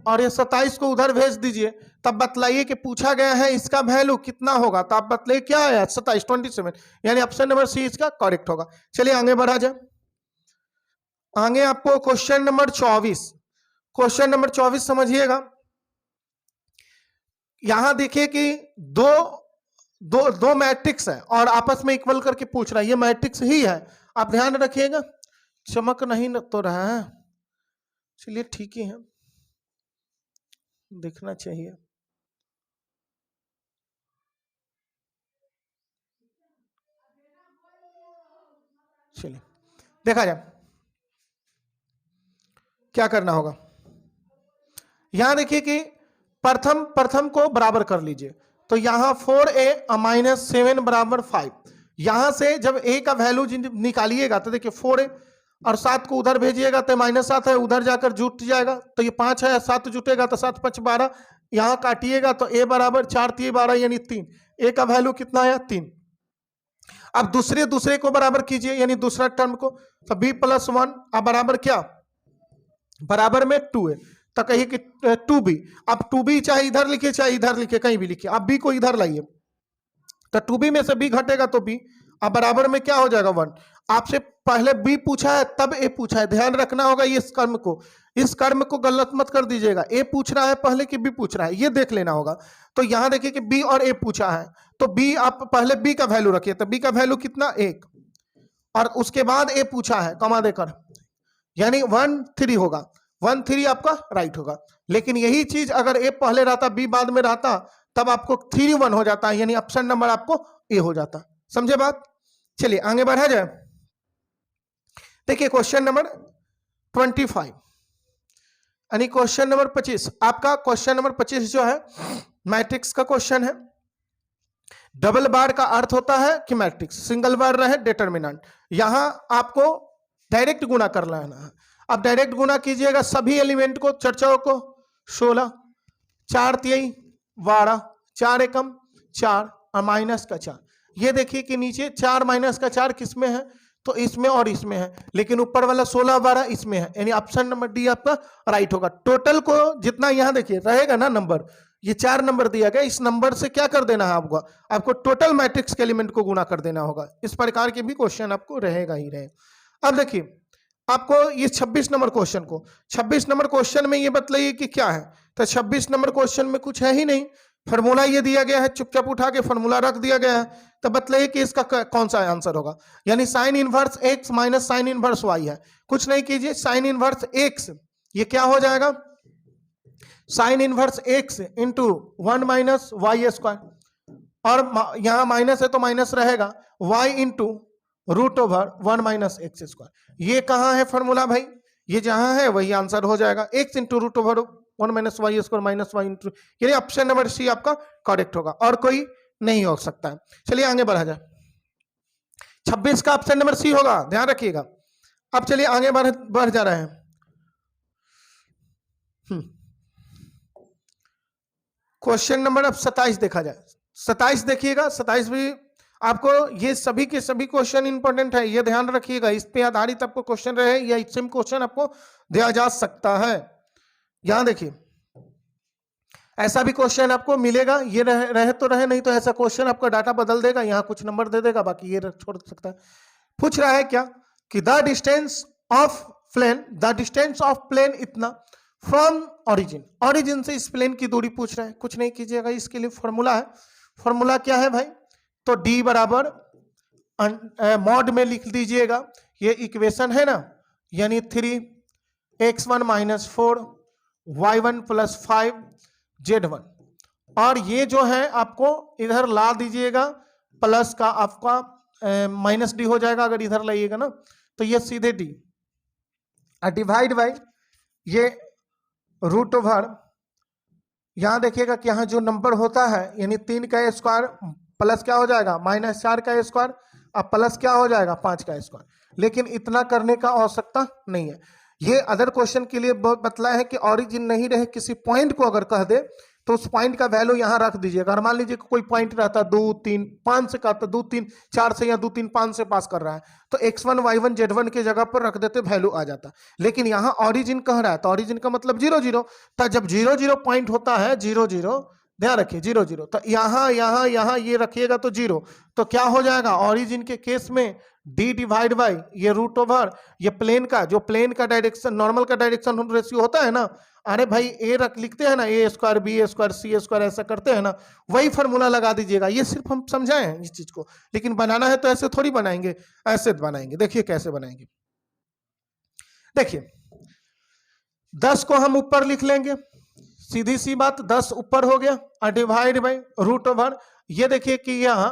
और ये 27 को उधर भेज दीजिए, तब बतलाइए कि पूछा गया है इसका वैल्यू कितना होगा, तो आप बतलाइए क्या आया 27 27, यानी ऑप्शन नंबर सी इसका करेक्ट होगा। चलिए आगे बढ़ा जाए। आगे आपको क्वेश्चन नंबर 24, क्वेश्चन नंबर 24 समझिएगा। यहां देखिए कि दो मैट्रिक्स है और आपस में इक्वल करके पूछ रहा है, ये मैट्रिक्स ही है, आप ध्यान रखिएगा, चमक नहीं तो रहा है, चलिए ठीक ही है, देखना चाहिए। चलिए देखा जाए क्या करना होगा। यहां देखिए कि प्रथम को बराबर कर लीजिए, तो यहां 4a - 7 बराबर 5, यहां से जब a का वैल्यू निकालिएगा तो देखिए 4a और 7 को उधर भेजिएगा तो -7 है, उधर जाकर जुट जाएगा तो ये 5 है, 7 जुटेगा तो 7 5 12, यहां काटिएगा तो a बराबर 4 3 12 यानी 3, a का वैल्यू कितना आया 3। अब दूसरे को बराबर कीजिए यानी दूसरा टर्म को, तो b + 1 अब बराबर क्या, बराबर में 2a, तो कहिए कि 2b। अब 2b चाहे इधर लिखिए चाहे इधर लिखिए, कहीं भी लिखिए, अब b को इधर लाइए तो 2b में से b घटेगा तो b, अब बराबर में क्या हो जाएगा 1। आपसे पहले b पूछा है तब a पूछा है, ध्यान रखना होगा इस कर्म को गलत मत कर दीजिएगा। a पूछ रहा है पहले कि b पूछ रहा है, ये देख लेना होगा। तो यहां देखिए कि b और a पूछा है तो b आप पहले b का वैल्यू रखिए, तो b का वैल्यू कितना 1, और उसके बाद a पूछा है कमा देकर, यानी 1 3 होगा, 1 3 आपका राइट होगा। लेकिन यही चीज अगर a पहले रहता b बाद में रहता तब आपको 3 1 हो जाता है, यानी ऑप्शन नंबर आपको a हो जाता। समझे बात? चलिए आगे बढ़ा जाए। देखिए क्वेश्चन नंबर 25 यानी क्वेश्चन नंबर 25, आपका क्वेश्चन नंबर 25 जो है मैट्रिक्स का क्वेश्चन है। डबल बार का अर्थ होता है कि मैट्रिक्स, सिंगल बार रहे डिटर्मिनेंट। यहां आपको डायरेक्ट गुणा कर लेना है। अब डायरेक्ट गुणा कीजिएगा सभी एलिमेंट को, चर्चाओं को, 16 4 3 12 4 एकम 4 और माइनस का 4। ये देखिए कि नीचे 4 माइनस का 4 किसमें है, तो इसमें और इसमें है, लेकिन ऊपर वाला 16 12 इसमें है, यानी ऑप्शन नंबर डी आपका राइट होगा। टोटल को जितना यहां देखिए रहेगा ना नंबर, ये 4 नंबर दिया गया, इस नंबर से क्या कर देना है आपको टोटल मैट्रिक्स के एलिमेंट को गुणा कर देना होगा। इस प्रकार के भी क्वेश्चन आपको रहेगा ही रहेगा। अब देखिए आपको ये 26 नंबर क्वेश्चन को, 26 नंबर क्वेश्चन में ये बतलाइए कि क्या है, तो 26 नंबर क्वेश्चन में कुछ है ही नहीं, फॉर्मूला ये दिया गया है, चुपचाप उठा के फॉर्मूला रख दिया गया है। तो बतलाइए कि इसका कौन सा आंसर होगा, यानी sign inverse x minus sine inverse y है। कुछ नहीं कीजिए, साइन इनवर्स x ये क्या हो जाएगा, sine inverse x into 1 minus y square, और यहां माइनस है तो माइनस रहेगा, y into √1 minus x square. ये कहां है फॉर्मूला भाई, ये जहां है वही आंसर हो जाएगा, x into √1 minus y square minus y into, यानी ऑप्शन नंबर सी आपका करेक्ट होगा, और कोई नहीं हो सकता है। चलिए आगे बढ़ा जाए, 26 का ऑप्शन नंबर सी होगा, ध्यान रखिएगा। अब चलिए आगे बढ़ जा रहे हैं। क्वेश्चन नंबर अब 27 देखा जाए। 27 देखिएगा, 27 भी आपको, ये सभी के सभी क्वेश्चन इंपॉर्टेंट है, ये ध्यान रखिएगा, इस पे आधारित आपको क्वेश्चन रहे या सेम क्वेश्चन आपको दिया जा सकता है। यहां देखिए ऐसा भी क्वेश्चन आपको मिलेगा, ये रहे तो रहे, नहीं तो ऐसा क्वेश्चन आपका डाटा बदल देगा, यहाँ कुछ नंबर दे देगा, बाकी ये छोड़ सकता है। पूछ रहा है क्या कि द डिस्टेंस ऑफ प्लेन इतना फ्रॉम ओरिजिन से इस प्लेन की दूरी पूछ रहा है। कुछ नहीं कीजिएगा, इसके लिए फॉर्मूला है। फॉर्मूला क्या है भाई, तो d बराबर मॉड में लिख दीजिएगा, ये इक्वेशन है ना, यानी 3x1 minus 4 y1 plus 5 z1, और ये जो है आपको इधर ला दीजिएगा, प्लस का आपका माइनस डी हो जाएगा अगर इधर लाइएगा ना, तो ये सीधे डी डिवाइड बाई ये √, यहां देखिएगा कि यहां जो नंबर होता है यानी 3 का स्क्वायर प्लस क्या हो जाएगा -4 का स्क्वायर, अब प्लस क्या हो जाएगा 5 का स्क्वायर। लेकिन इतना करने का आवश्यकता नहीं है, ये अदर क्वेश्चन के लिए बहुत बतलाया है कि ओरिजिन नहीं रहे, किसी पॉइंट को अगर कह दे तो उस पॉइंट का वैल्यू यहां रख दीजिएगा। अगर मान लीजिए कोई पॉइंट रहता 2 3 5 से कहता 2 3 4 से या 2 3 5 से पास कर रहा है, तो x1 y1 z1 के जगह पर रख देते, वैल्यू आ जाता। लेकिन यहाँ ओरिजिन कह रहा है तो ओरिजिन का मतलब 0 0, तो जब 0 0 पॉइंट होता है 0 0, ध्यान रखिए 0 0, तो यहाँ ये रखिएगा तो 0, तो क्या हो जाएगा ओरिजिन के केस में d डिवाइड बाई ये √, ये प्लेन का, जो प्लेन का डायरेक्शन नॉर्मल का डायरेक्शन रेशियो होता है ना, अरे भाई ए लिखते हैं ना, a square b square c square ऐसा करते हैं ना, वही फॉर्मूला लगा दीजिएगा। ये सिर्फ हम समझाए हैं इस चीज को, लेकिन बनाना है तो ऐसे थोड़ी बनाएंगे, ऐसे बनाएंगे। देखिए कैसे बनाएंगे, देखिए 10 को हम ऊपर लिख लेंगे, सीधी सी बात, 10 ऊपर हो गया, और डिवाइड बाई √, ये देखिए कि यहाँ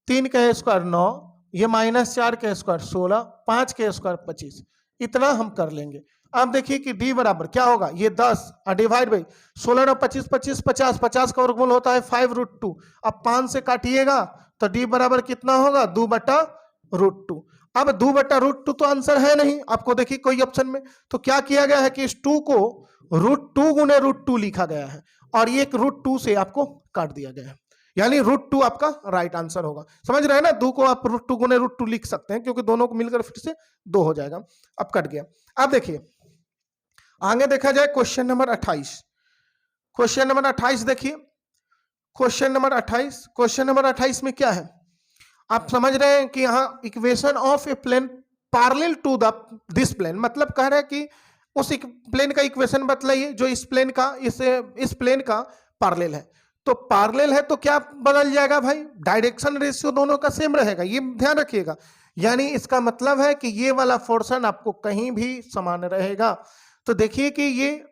3 का स्क्वायर 9, ये -4 का स्क्वायर 16, 5 का स्क्वायर 25, इतना हम कर लेंगे। अब देखिए कि d बराबर क्या होगा, ये 10 और डिवाइड बाई 16 और 25 25 50, 50 का वर्गमूल होता है 5√2, अब 5 से काटिएगा तो डी बराबर कितना होगा 2/√2। अब 2/√2 तो आंसर है नहीं आपको, देखिए कोई ऑप्शन में, तो क्या किया गया है कि इस 2 को √2 गुने √2 लिखा गया है और ये √2 से आपको काट दिया गया है, यानी √2 आपका राइट आंसर होगा। समझ रहे हैं ना, 2 को आप √2 गुने √2 लिख सकते हैं क्योंकि दोनों को मिलकर फिर से 2 हो जाएगा। अब कट गया। अब देखिए आगे देखा जाए क्वेश्चन नंबर 28। क्वेश्चन नंबर 28 देखिए, क्वेश्चन नंबर 28, क्वेश्चन नंबर 28 में क्या है, आप समझ रहे हैं कि यहाँ equation of a plane parallel to this plane, मतलब कह रहे हैं कि उस प्लेन का इक्वेशन बतलाइए जो इस प्लेन का इस प्लेन का पैरेलल है। तो पैरेलल है तो क्या बदल जाएगा भाई, डायरेक्शन रेशियो दोनों का सेम रहेगा, ये ध्यान रखिएगा। यानी इसका मतलब है कि ये वाला पोर्शन आपको कहीं भी समान रहेगा। तो देखिए कि ये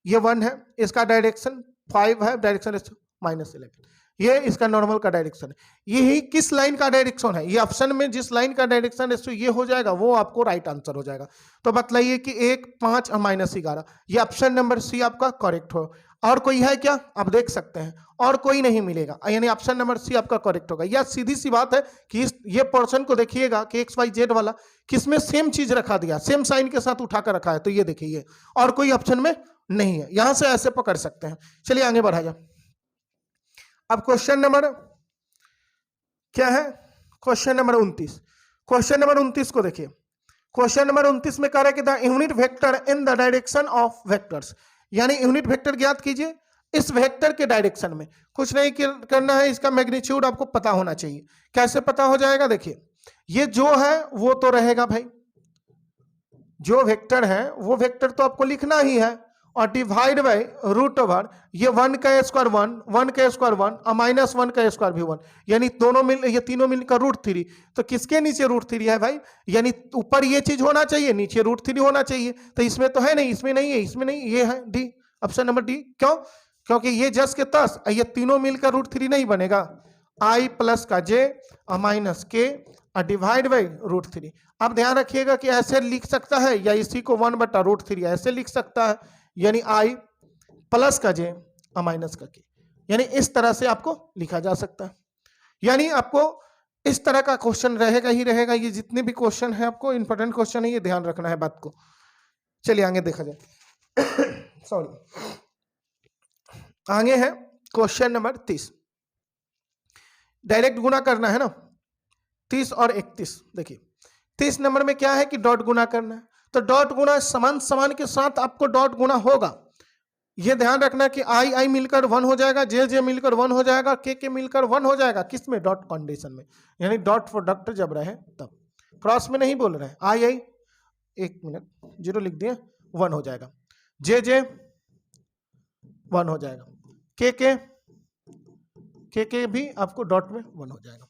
1 है, इसका डायरेक्शन 5 है, डायरेक्शन रेशियो -11, ये इसका नॉर्मल का डायरेक्शन है। यही किस लाइन का डायरेक्शन है, ये ऑप्शन में जिस लाइन का डायरेक्शन रेशियो ये हो जाएगा वो आपको राइट आंसर हो जाएगा। तो बतलाइए कि 1, 5 और -11, ये ऑप्शन नंबर सी आपका करेक्ट हो। और कोई है क्या, आप देख सकते हैं, और कोई नहीं मिलेगा, यानी ऑप्शन नंबर सी आपका करेक्ट होगा। यह सीधी सी बात है कि ये पोर्शन को देखिएगा कि XYZ वाला किसमें सेम चीज रखा दिया, सेम साइन के साथ उठाकर रखा है, तो ये देखिए और कोई ऑप्शन में नहीं है, यहां से ऐसे पकड़ सकते हैं। चलिए आगे बढ़ा जाए। अब क्वेश्चन नंबर क्या है, क्वेश्चन नंबर 29। क्वेश्चन नंबर 29 को देखिए, क्वेश्चन नंबर 29 में कह रहा है कि the unit vector in the direction of vectors, यानी यूनिट वेक्टर ज्ञात कीजिए इस वेक्टर के डायरेक्शन में। कुछ नहीं करना है, इसका मैग्नीट्यूड आपको पता होना चाहिए। कैसे पता हो जाएगा, देखिए ये जो है वो तो रहेगा भाई, जो वेक्टर है वो वेक्टर तो आपको लिखना ही है, और डिवाइड बाय √, ये 1 का स्क्वायर 1, 1 का स्क्वायर 1 और -1 का स्क्वायर भी 1, यानी दोनों मिल, ये तीनों मिलकर √3। तो किसके नीचे √3 है भाई, यानी ऊपर ये चीज होना चाहिए, नीचे √3 होना चाहिए। तो इसमें तो है नहीं, इसमें नहीं है, इसमें नहीं, ये है डी, ऑप्शन नंबर डी। क्यों, क्योंकि ये जस के तस, ये तीनों मिलकर √3 नहीं बनेगा, i प्लस का j और माइनस के और डिवाइड बाई √3। अब ध्यान रखिएगा कि ऐसे लिख सकता है या इसी को 1/√3 ऐसे लिख सकता है, यानी i प्लस का j और माइनस का के, यानी इस तरह से आपको लिखा जा सकता है। यानी आपको इस तरह का क्वेश्चन रहेगा ही रहेगा, ये जितने भी क्वेश्चन है आपको इंपॉर्टेंट क्वेश्चन है, ये ध्यान रखना है बात को। चलिए आगे देखा जाए। सॉरी, आगे है क्वेश्चन नंबर 30। डायरेक्ट गुना करना है ना, 30 और 31। देखिए 30 नंबर में क्या है कि डॉट गुना करना है, तो डॉट गुना समान समान के साथ आपको डॉट गुना होगा। ये ध्यान रखना कि आई मिलकर 1 हो जाएगा, जे मिलकर 1 हो जाएगा, के मिलकर 1 हो जाएगा, किस में, डॉट कंडीशन में, यानी डॉट प्रोडक्ट जब रहे तब, क्रॉस में नहीं बोल रहे हैं। आई 1 मिनट 0 लिख दिए, 1 हो जाएगा, जे 1 हो जाएगा, के भी आपको डॉट में 1 हो जाएगा।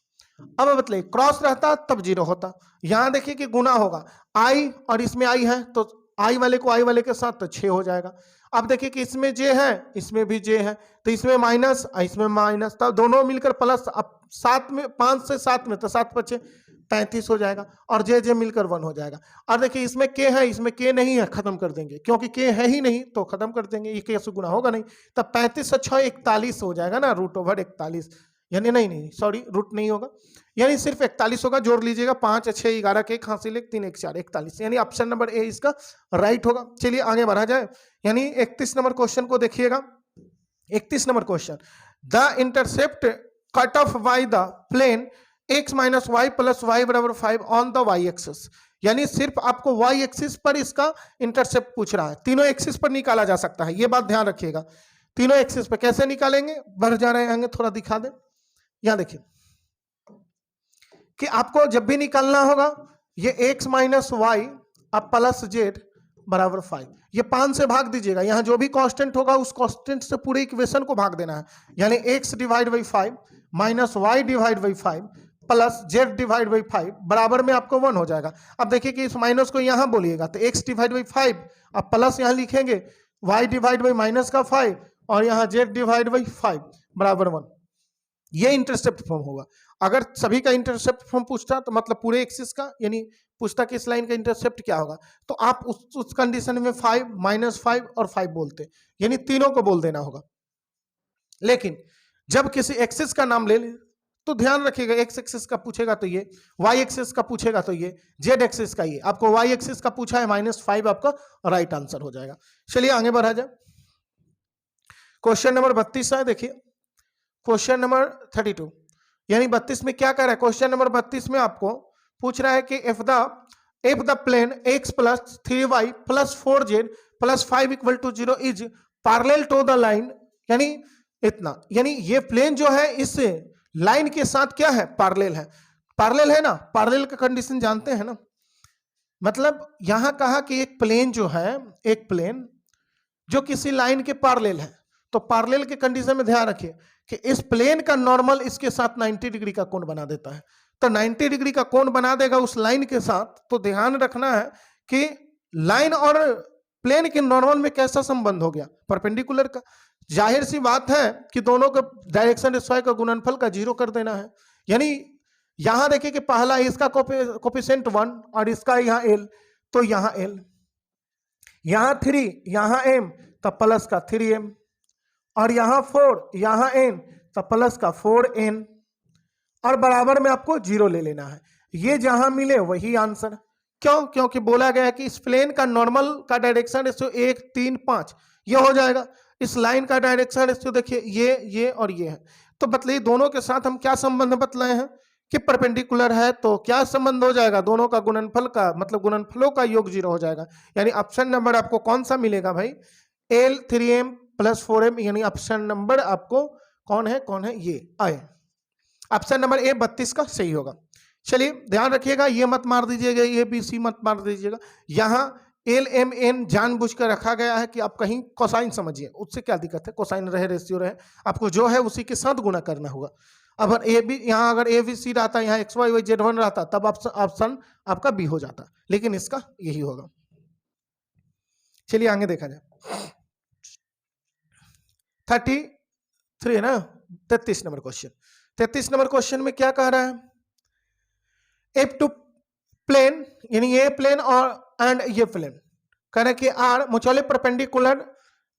अब बताइए क्रॉस रहता तब 0 होता। यहां देखिए कि गुना होगा, आई और इसमें आई है तो आई वाले को आई वाले के साथ तो 6 हो जाएगा। अब देखिए कि इसमें जे है, इसमें भी जे है, तो इसमें माइनस, इसमें माइनस, तब दोनों मिलकर प्लस। अब 7 में 5 से 7 में तो 7 × 5 = 35 हो जाएगा, और जे मिलकर 1 हो जाएगा। और देखिए इसमें के है, इसमें के नहीं है, खत्म कर देंगे, क्योंकि के है ही नहीं तो खत्म कर देंगे, ये के से गुना होगा नहीं, तब 35 से 6 41 हो जाएगा ना, √41, यानी नहीं सॉरी, रूट नहीं होगा, यानी सिर्फ 41 होगा। जोड़ लीजिएगा, 5 6 11 के 1 हासिल 1 3 1 4 41, यानी ऑप्शन नंबर ए इसका राइट होगा। चलिए आगे बढ़ा जाए, यानी 31 नंबर क्वेश्चन को देखिएगा। 31 number question, the intercept cut off by the plane x - y + y = 5 on the y axis, यानी सिर्फ आपको y एक्सिस पर इसका इंटरसेप्ट पूछ रहा है। तीनों एक्सिस पर निकाला जा सकता है, ये बात ध्यान रखिएगा। तीनों एक्सिस पर कैसे निकालेंगे, बढ़ जा रहे हैं, थोड़ा दिखा दें। यहां देखिए कि आपको जब भी निकालना होगा, ये x - y अब प्लस z = 5, ये 5 से भाग दीजिएगा, यहाँ जो भी कांस्टेंट होगा उस कांस्टेंट से पूरे इक्वेशन को भाग देना है, यानी x / 5 - y / 5 प्लस z / 5 बराबर में आपको 1 हो जाएगा। अब देखिए कि इस माइनस को यहाँ बोलिएगा तो x / 5, अब प्लस यहाँ लिखेंगे y / -5 और यहाँ z / 5 बराबर 1, ये इंटरसेप्ट फॉर्म होगा। अगर सभी का इंटरसेप्ट फॉर्म पूछता तो मतलब पूरे एक्सिस का, यानी पूछता कि इस लाइन का इंटरसेप्ट क्या होगा, तो आप उस कंडीशन में 5 -5 और 5 बोलते, यानी तीनों को बोल देना होगा। लेकिन जब किसी एक्सिस का नाम ले ले तो ध्यान रखिएगा, एक्स एक्सिस का पूछेगा तो ये, वाई एक्सिस का पूछेगा तो ये, जेड एक्सिस का ये। आपको वाई एक्सिस का पूछा है -5 आपका राइट आंसर हो जाएगा। चलिए आगे बढ़ा जाए। क्वेश्चन नंबर 32 है, देखिए क्वेश्चन नंबर 32, यानी 32 में क्या कर रहा है, क्वेश्चन नंबर 32 में आपको पूछ रहा है कि if the plane x + 3y + 4z + 5 = 0 is parallel to the line, यानी इतना, यानी ये प्लेन जो है इस लाइन के साथ क्या है, पैरेलल है। पैरेलल है ना, पैरेलल का कंडीशन जानते हैं ना, मतलब यहां कहा कि एक प्लेन जो है, एक प्लेन जो किसी लाइन के पैरेलल है, तो पैरेलल के कंडीशन में ध्यान रखिए कि इस प्लेन का नॉर्मल इसके साथ 90 डिग्री का कोण बना देता है। तो 90 डिग्री का कोण बना देगा उस लाइन के साथ। तो ध्यान रखना है कि लाइन और प्लेन के नॉर्मल में कैसा संबंध हो गया, परपेंडिकुलर का। जाहिर सी बात है कि दोनों का डायरेक्शन XY का गुणनफल का 0 कर देना है। यानी यहां देखिए कि पहला इसका कोफिशिएंट 1 और इसका यहाँ L, तो यहाँ L, यहाँ 3, यहाँ M, तब प्लस का 3M, और यहाँ 4, यहाँ N, तब प्लस का 4N, और बराबर में आपको 0 ले लेना है। ये जहां मिले वही आंसर। क्यों? क्योंकि बोला गया है कि इस प्लेन का नॉर्मल का डायरेक्शन रेशियो 1, 3, 5 ये हो जाएगा। इस लाइन का डायरेक्शन रेशियो देखिए ये और ये है। तो बतलाइए दोनों के साथ हम क्या संबंध बतलाए हैं कि परपेंडिकुलर है, तो क्या संबंध हो जाएगा, दोनों का गुणनफल का मतलब गुणनफलों का योग 0 हो जाएगा। यानी ऑप्शन नंबर आपको कौन सा मिलेगा भाई, L 3M + 4M, यानी ऑप्शन नंबर आपको कौन है ये आए। ऑप्शन नंबर ए 32 का सही होगा। चलिए ध्यान रखिएगा, ये मत मार दीजिएगा, ये भी सी मत मार दीजिएगा। यहाँ L M N जानबूझ कर रखा गया है कि आप कहीं कोसाइन समझिए, उससे क्या दिक्कत है, कोसाइन रहे रेशियो रहे, आपको जो है उसी के साथ गुणा करना होगा। अब ए बी, यहाँ अगर ए बी सी रहता, यहाँ एक्स वाई जेड 1 रहता, तब ऑप्शन आपका बी हो जाता, लेकिन इसका यही होगा। चलिए आगे देखा जाए। 33 है ना, 33 नंबर क्वेश्चन। 33 नंबर क्वेश्चन में क्या कह रहा है, इफ टू प्लेन, यानी ये प्लेन और एंड ये प्लेन कह रहे कि are mutually perpendicular,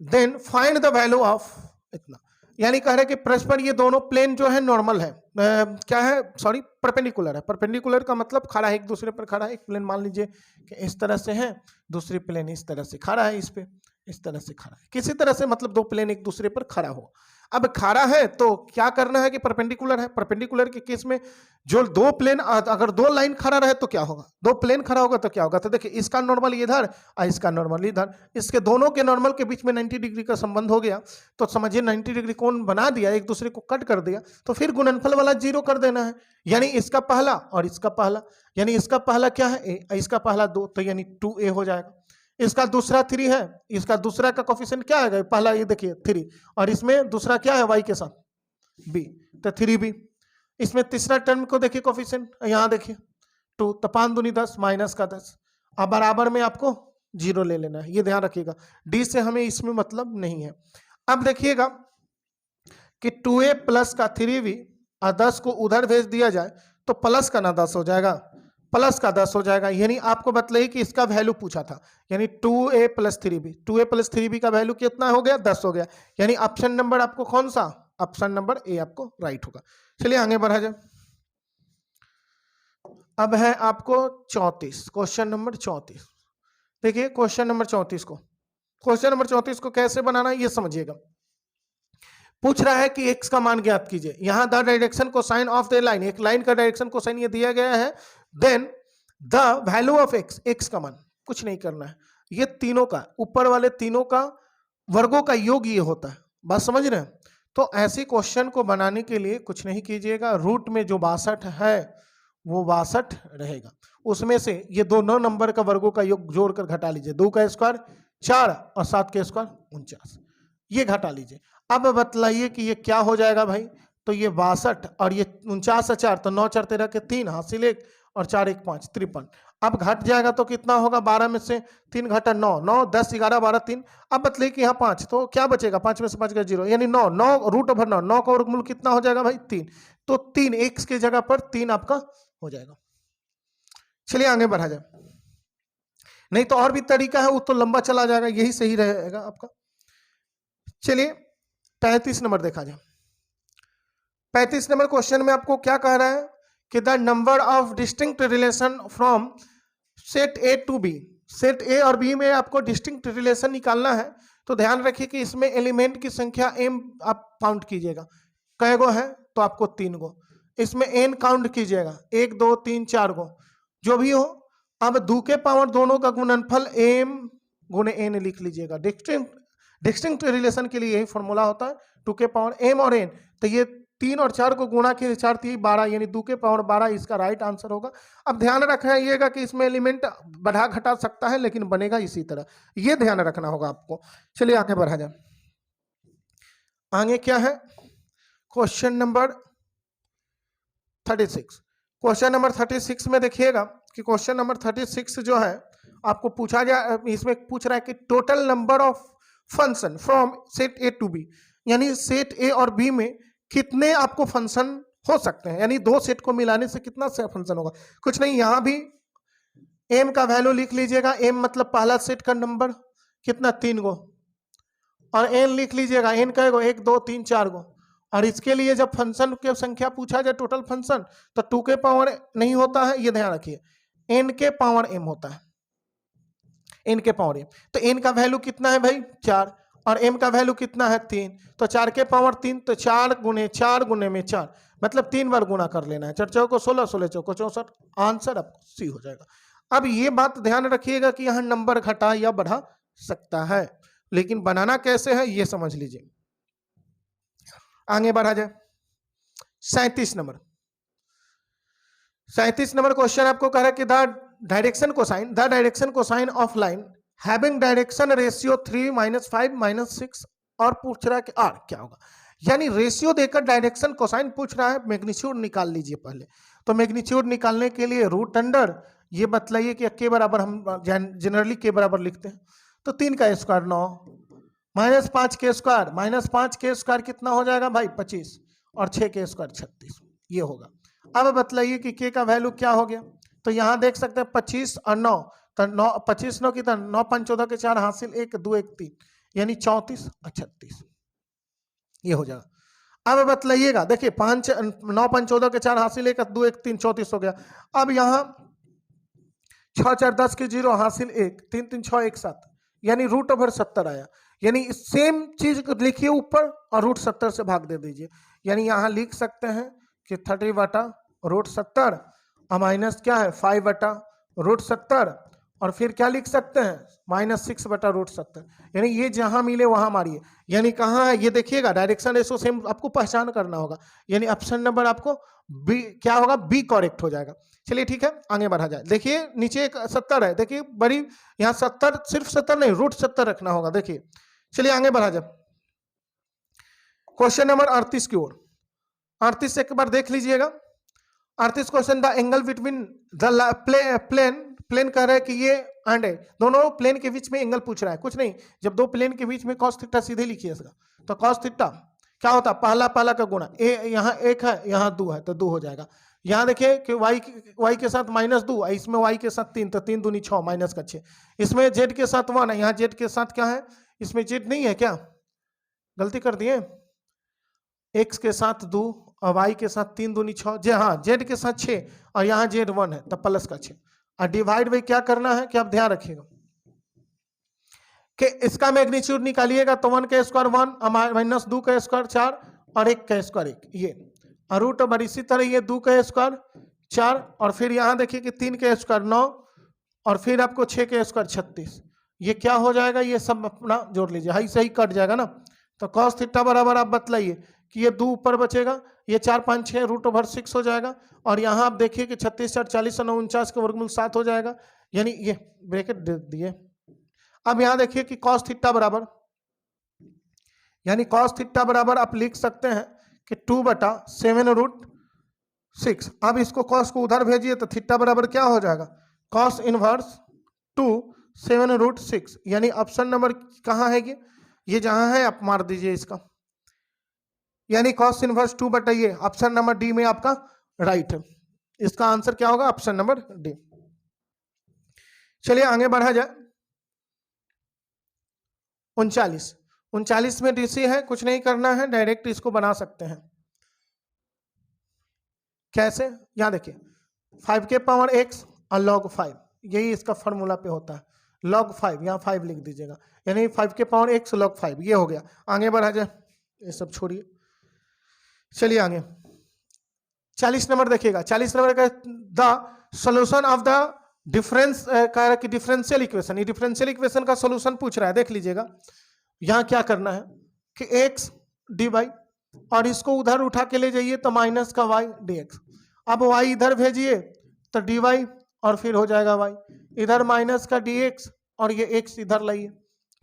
then find the value of इतना, यानी कह रहे कि परस्पर ये दोनों प्लेन जो है नॉर्मल है, क्या है, सॉरी परपेंडिकुलर है। परपेंडिकुलर का मतलब खड़ा है, एक दूसरे पर खड़ा है। एक प्लेन मान लीजिए कि इस तरह से है, दूसरी प्लेन इस तरह से खड़ा है, इस पे इस तरह से खड़ा है, किसी तरह से मतलब दो प्लेन एक दूसरे पर खड़ा हो। अब खड़ा है तो क्या करना है कि परपेंडिकुलर है। परपेंडिकुलर के केस में जो दो प्लेन, अगर दो लाइन खड़ा रहे तो क्या होगा, दो प्लेन खड़ा होगा तो क्या होगा, तो देखिए इसका नॉर्मल इधर और इसका नॉर्मल इधर, इसके दोनों के नॉर्मल के बीच में 90 डिग्री का संबंध हो गया। तो समझिए 90 डिग्री कोण बना दिया, एक दूसरे को कट कर दिया, तो फिर गुणनफल वाला 0 कर देना है। यानी इसका पहला और इसका पहला, यानी इसका पहला क्या है A, इसका पहला 2, तो यानी 2A हो जाएगा। इसका दूसरा 3 है, इसका दूसरा का कोफिशिएंट क्या है, पहला ये देखिए 3, और इसमें दूसरा क्या है y के साथ b, तो 3b। इसमें तीसरा टर्म को देखिए कोफिशिएंट, यहाँ देखिए 2, तो 5 दूनी 10 माइनस का 10, अब बराबर में आपको 0 ले लेना है, ये ध्यान रखिएगा। d से हमें इसमें मतलब नहीं है। अब देखिएगा कि 2a प्लस का 3b और 10 को उधर भेज दिया जाए तो प्लस का ना 10 हो जाएगा, प्लस का 10 हो जाएगा। यानी आपको बतलाइए कि इसका वैल्यू पूछा था, यानी 2a + 3b, 2a + 3b का वैल्यू कितना हो गया, 10 हो गया। यानी ऑप्शन नंबर आपको कौन सा, ऑप्शन नंबर ए आपको राइट होगा। चलिए आगे बढ़ा जाए। अब है आपको 34, क्वेश्चन नंबर 34। देखिए क्वेश्चन नंबर 34 को, क्वेश्चन नंबर 34 को कैसे बनाना है ये समझिएगा। पूछ रहा है कि x का मान ज्ञात कीजिए। यहां the direction cosine of the line, एक लाइन का डायरेक्शन कोसाइन ये दिया गया है। Then the value of x का मान, कुछ नहीं करना है, ये तीनों का, ऊपर वाले तीनों का वर्गों का योग ये होता है, बात समझ रहे हैं। तो ऐसे क्वेश्चन को बनाने के लिए कुछ नहीं कीजिएगा, रूट में जो 62 है वो 62 रहेगा, उसमें से ये दो 9 नंबर का वर्गों का योग जोड़कर घटा लीजिए, 2 का स्क्वायर 4 और 7 का स्क्वायर 49, ये घटा लीजिए। अब बतलाइए कि ये क्या हो जाएगा भाई, तो ये 62 और ये 49 और 4, तो 9 4 13 के 3 हासिल 1 और 4 1 5 53। अब घट जाएगा तो कितना होगा, 12 में से 3 घटा 9, 9 10 11 12 3। अब बतलाइए कि यहाँ 5, तो क्या बचेगा, 5 में से 5 का 0, यानी 9, 9 रूट ओवर 9, 9 का वर्गमूल कितना हो जाएगा भाई 3, तो 3 x के जगह पर 3 आपका हो जाएगा। चलिए आगे बढ़ा जाए, नहीं तो और भी तरीका है, वो तो लंबा चला जाएगा, यही सही रहेगा आपका। चलिए 35 नंबर देखा जाए। 35 नंबर क्वेश्चन में आपको क्या कह रहा है कि the number of distinct relation from set A to B, set A और बी में आपको डिस्टिंक्ट रिलेशन निकालना है। तो ध्यान रखिए कि इसमें एलिमेंट की संख्या m आप काउंट कीजिएगा, कै गो है तो आपको 3 गो, इसमें n काउंट कीजिएगा 1 2 3 4 गो जो भी हो। अब 2 के पावर दोनों का गुणनफल m गुणे n लिख लीजिएगा। डिस्टिंक्ट रिलेशन के लिए यही फॉर्मूला होता है, 2 के पावर m और n। तो ये 3 और 4 को गुणा के 4 3 12, यानी 2 के पावर 12 इसका राइट आंसर होगा। अब ध्यान रखिएगा कि इसमें एलिमेंट बढ़ा घटा सकता है लेकिन बनेगा इसी तरह, ये ध्यान रखना होगा आपको। चलिए आगे बढ़ा जाए। आगे क्या है, क्वेश्चन नंबर 36। क्वेश्चन नंबर 36 में देखिएगा कि क्वेश्चन नंबर 36 जो है आपको पूछा जाए, इसमें पूछ रहा है कि total number of function from set A to B, यानी सेट ए और बी में कितने आपको फंक्शन हो सकते हैं, यानी 2 सेट को मिलाने से कितना फंक्शन होगा। कुछ नहीं, यहां भी m का वैल्यू लिख लीजिएगा, m मतलब पहला सेट का नंबर कितना 3 गो, और n लिख लीजिएगा, n कै गो 1 2 3 4 गो। और इसके लिए जब फंक्शन की संख्या पूछा जाए टोटल फंक्शन, तो 2 के पावर नहीं होता है, ये ध्यान रखिए, n के पावर m होता है, n के पावर m। तो n का वैल्यू कितना है भाई 4, और m का वैल्यू कितना है 3, तो 4 के पावर 3, तो 4 गुने 4 गुने में 4, मतलब 3 बार गुना कर लेना है। 4 4 को 16, 16 चौको 64, आंसर आपको सी हो जाएगा। अब ये बात ध्यान रखिएगा कि यहाँ नंबर घटा या बढ़ा सकता है, लेकिन बनाना कैसे है ये समझ लीजिए। आगे बढ़ा जाए। 37 नंबर, 37 नंबर क्वेश्चन आपको कह रहा है कि the direction cosine of line having direction ratio 3 -5 -6, और पूछ रहा है कि r क्या होगा, यानी रेशियो देकर डायरेक्शन कोसाइन पूछ रहा है, मैग्नीट्यूड निकाल लीजिए पहले। तो मैग्नीट्यूड निकालने के लिए रूट अंडर, ये बतलाइए कि के बराबर हम जनरली के बराबर लिखते हैं, तो 3 का स्क्वायर 9 -5 के स्क्वायर, -5 के स्क्वायर कितना हो जाएगा भाई 25, और 6 के स्क्वायर 36, ये होगा। अब बतलाइए कि के का वैल्यू क्या हो गया, तो यहाँ देख सकते हैं 25 और 9, तो 9 25 9 कितना 9 5 14 के 4 हासिल 1 2 1 3, यानी 34 और 36, ये हो जाएगा। अब बतलाइएगा, देखिए 5 9 5 14 के 4 हासिल 1 2 1 3 34 हो गया। अब यहाँ 6 4 10 के 0 हासिल 1 3 3 6 1 7, यानी √70 आया, यानी सेम चीज लिखिए ऊपर और √70 से भाग दे दीजिए, यानी यहाँ लिख सकते हैं कि 30 बटा √70 और माइनस क्या है 5 बटा √70, और फिर क्या लिख सकते हैं -6 बटा √70, यानी ये जहां मिले वहां मारिए, यानी कहाँ है ये देखिएगा, डायरेक्शन रेशो सेम आपको पहचान करना होगा, यानी ऑप्शन नंबर आपको बी क्या होगा, बी करेक्ट हो जाएगा। चलिए ठीक है, आगे बढ़ा जाए। देखिए नीचे एक 70 है, देखिए बड़ी यहाँ 70 सिर्फ 70 नहीं √70 रखना होगा। देखिए चलिए आगे बढ़ा जाए क्वेश्चन नंबर 38 की ओर। 38 एक बार देख लीजिएगा। 38 question, the angle between the plane कह रहा है कि ये एंड है, दोनों प्लेन के बीच में एंगल पूछ रहा है। कुछ नहीं, जब दो प्लेन के बीच में cos थीटा सीधे लिखिए इसका, तो cos थीटा क्या होता है, पहला का गुणा, यहाँ 1 है यहाँ 2 है तो 2 हो जाएगा। यहाँ देखिए कि y के साथ -2, इसमें y के साथ 3, तो 3 दूनी 6 माइनस का 6, इसमें z के साथ 1 है, यहाँ z के साथ क्या है, इसमें z नहीं है क्या, गलती कर दिए, x के साथ 2 और y के साथ 3 दूनी 6, जी हाँ z के साथ 6 और यहाँ z 1 है तब प्लस का 6, और डिवाइड बाई क्या करना है कि आप ध्यान रखिएगा कि इसका मैग्नीट्यूड निकालिएगा, तो 1 का स्क्वायर 1 -2 का स्क्वायर 4 और 1 का स्क्वायर 1, ये और रूट ओवर इसी तरह ये 2 का स्क्वायर 4, और फिर यहाँ देखिए कि 3 का स्क्वायर 9 और फिर आपको 6 का स्क्वायर 36, ये क्या हो जाएगा, ये सब अपना जोड़ लीजिए, हाई से ही कट जाएगा ना। तो cos थीटा बराबर आप बतलाइए कि ये 2 ऊपर बचेगा, ये 4 5 6 √6 हो जाएगा, और यहाँ आप देखिए कि 36 4 40 9 49 का वर्गमूल 7 हो जाएगा, यानी ये ब्रैकेट दे दिए। अब यहाँ देखिए कि cos थीटा बराबर, यानी cos थीटा बराबर आप लिख सकते हैं कि 2/7√6। अब इसको cos को उधर भेजिए तो थीटा बराबर क्या हो जाएगा, cos इनवर्स 2/7√6, यानी ऑप्शन नंबर कहाँ है, ये जहां है आप मार दीजिए इसका, यानी cos इनवर्स 2 बटा ये ऑप्शन नंबर डी में आपका राइट है। इसका आंसर क्या होगा, ऑप्शन नंबर डी। चलिए आगे बढ़ा जाए। 39 में डीसी है, कुछ नहीं करना है, डायरेक्ट इसको बना सकते हैं। कैसे, यहाँ देखिए 5 के पावर x और log 5, यही इसका फॉर्मूला पे होता है, log 5, यहाँ 5 लिख दीजिएगा, यानी 5 के पावर x log 5, ये हो गया। आगे बढ़ा जाए, ये सब छोड़िए, चलिए आगे 40 नंबर देखिएगा। 40 नंबर का the solution of the difference कह रहा कि डिफरेंशियल इक्वेशन, ये डिफरेंशियल इक्वेशन का सॉल्यूशन पूछ रहा है। देख लीजिएगा यहाँ क्या करना है कि x dy और इसको उधर उठा के ले जाइए तो माइनस का y dx, अब y इधर भेजिए तो dy और फिर हो जाएगा y, इधर माइनस का dx और ये x इधर लाइए,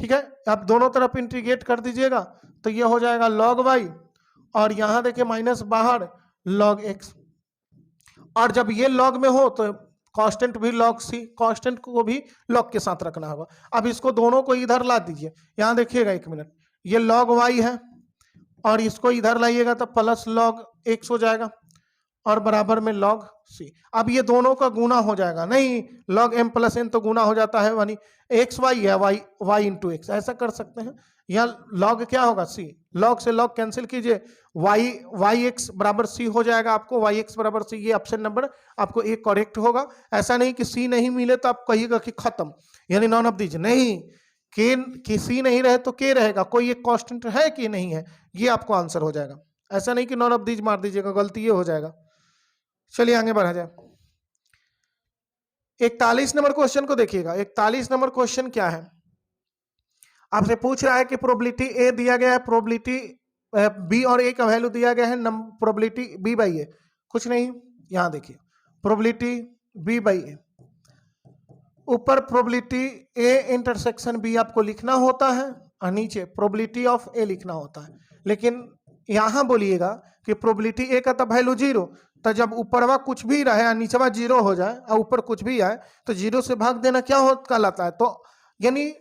ठीक है। अब दोनों तरफ इंटीग्रेट कर दीजिएगा तो ये हो जाएगा log y और यहाँ देखिए माइनस बाहर log x, और जब ये log में हो तो कांस्टेंट भी log c, कांस्टेंट को भी log के साथ रखना होगा। अब इसको दोनों को इधर ला दीजिए, यहाँ देखिएगा एक मिनट, ये log y है और इसको इधर लाइएगा तो प्लस log x हो जाएगा और बराबर में log c। अब ये दोनों का गुना हो जाएगा, नहीं log m प्लस n तो गुना हो जाता है, यानी x y है y इंटू एक्स, ऐसा कर सकते हैं। यहाँ log क्या होगा c, log से log कैंसिल कीजिए, y x बराबर c हो जाएगा आपको, y x बराबर c, ये ऑप्शन नंबर आपको एक करेक्ट होगा। ऐसा नहीं कि c नहीं मिले तो आप कहिएगा कि खत्म, यानी नॉन ऑफ दीजिए, नहीं के सी नहीं रहे तो के रहेगा, कोई एक कांस्टेंट है कि नहीं है, ये आपको आंसर हो जाएगा। ऐसा नहीं कि नॉन ऑफ दीज मार दीजिएगा, गलती ये हो जाएगा। चलिए आगे बढ़ा जाए। 41 नंबर क्वेश्चन को देखिएगा। 41 नंबर क्वेश्चन क्या है, आपसे पूछ रहा है कि प्रोबेबिलिटी ए दिया गया है, प्रोबेबिलिटी बी और ए का वैल्यू दिया गया है, प्रोबेबिलिटी बी बाई ए, कुछ नहीं, यहां देखिए प्रोबेबिलिटी बी बाई ए, ऊपर प्रोबेबिलिटी ए इंटरसेक्शन बी आपको लिखना होता है और नीचे प्रोबेबिलिटी ऑफ ए लिखना होता है। लेकिन यहां बोलिएगा कि प्रोबेबिलिटी ए का तो वैल्यू 0, तो जब ऊपरवा कुछ भी रहे और नीचवा 0 हो जाए और ऊपर कुछ भी आए तो 0 से भाग देना क्या हो कहलाता है, तो यानी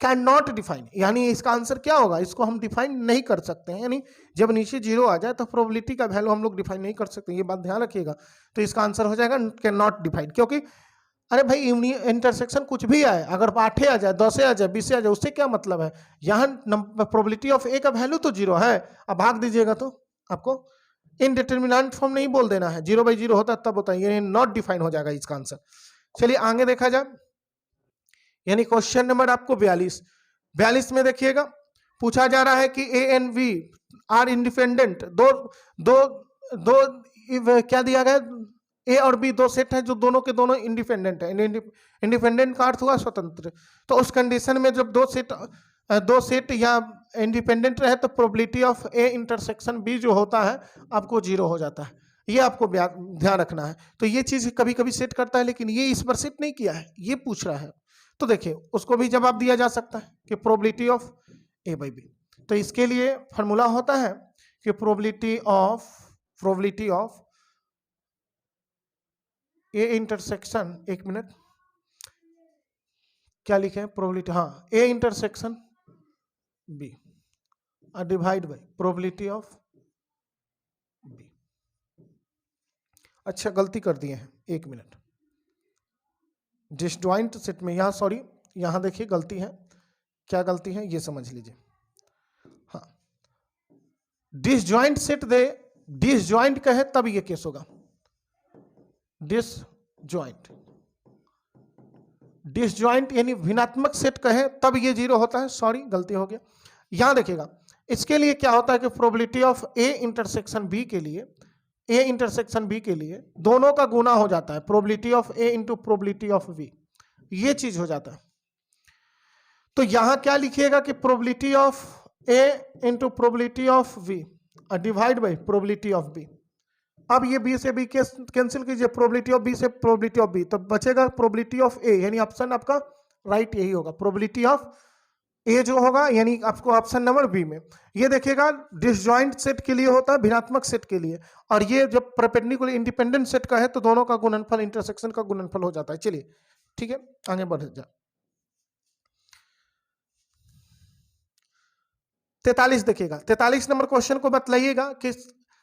कैन नॉट डिफाइन, यानी इसका आंसर क्या होगा, इसको हम डिफाइन नहीं कर सकते हैं, यानी जब नीचे 0 आ जाए तो प्रोबेबिलिटी का वैल्यू हम लोग डिफाइन नहीं कर सकते, ये बात ध्यान रखिएगा। तो इसका आंसर हो जाएगा कैन नॉट डिफाइन, क्योंकि अरे भाई इंटरसेक्शन कुछ भी आए, अगर 8 आ जाए, 10 आ जाए, 20 आ जाए, उससे क्या मतलब है, यहाँ प्रोबेबिलिटी ऑफ ए का वैल्यू तो 0 है, अब भाग दीजिएगा तो आपको इनडिटरमिनेंट फॉर्म नहीं बोल देना है, 0/0 होता तब होता है, ये नॉट डिफाइन हो जाएगा इसका आंसर। चलिए आगे देखा जाए, यानी क्वेश्चन नंबर आपको 42 में देखिएगा पूछा जा रहा है कि A and B are independent, दो क्या दिया गया, ए और बी दो सेट है जो दोनों के दोनों इंडिपेंडेंट है, इंडिपेंडेंट का अर्थ हुआ स्वतंत्र, तो उस कंडीशन में जब दो सेट या इंडिपेंडेंट रहे तो probability of A intersection B जो होता है आपको 0 हो जाता है, ये आपको ध्यान रखना है। तो ये चीज कभी कभी सेट करता है, लेकिन ये इस पर सेट नहीं किया है, ये पूछ रहा है, तो देखिए उसको भी जवाब दिया जा सकता है कि probability of A by B, तो इसके लिए फॉर्मूला होता है कि प्रोबेबिलिटी ऑफ ए इंटरसेक्शन, एक मिनट क्या लिखे, प्रोबेबिलिटी, हाँ A intersection B divide by probability of B. अच्छा गलती कर दिए हैं, एक मिनट, डिसजॉइंट सेट में यहाँ, सॉरी यहाँ देखिए गलती है, क्या गलती है ये समझ लीजिए, हाँ डिसजॉइंट सेट दे, डिसजॉइंट कहे तब ये केस होगा, डिसजॉइंट यानी भिन्नात्मक सेट कहे तब ये 0 होता है, सॉरी गलती हो गया। यहां देखिएगा इसके लिए क्या होता है कि probability of A intersection B के लिए दोनों का गुना हो जाता है, probability of A into probability of B, ये चीज हो जाता है। तो यहां क्या लिखिएगा कि probability of A into probability of B divide by probability of B. अब ये बी से बी कैंसिल कीजिए, प्रोबेबिलिटी ऑफ बी से प्रोबेबिलिटी ऑफ बी, तो बचेगा प्रोबेबिलिटी ऑफ ए, यानी ऑप्शन आपका राइट यही होगा, प्रोबेबिलिटी ऑफ ए जो होगा, यानी आपको ऑप्शन नंबर बी में। ये देखिएगा डिसजॉइंट सेट के लिए होता है, भिन्नात्मक सेट के लिए, और ये जब परपेंडिकुलर इंडिपेंडेंट सेट का है तो दोनों का गुणनफल इंटरसेक्शन का गुणनफल हो जाता है। चलिए ठीक है आगे बढ़ जाए। 43 देखिएगा, 43 नंबर क्वेश्चन को बतलाइएगा कि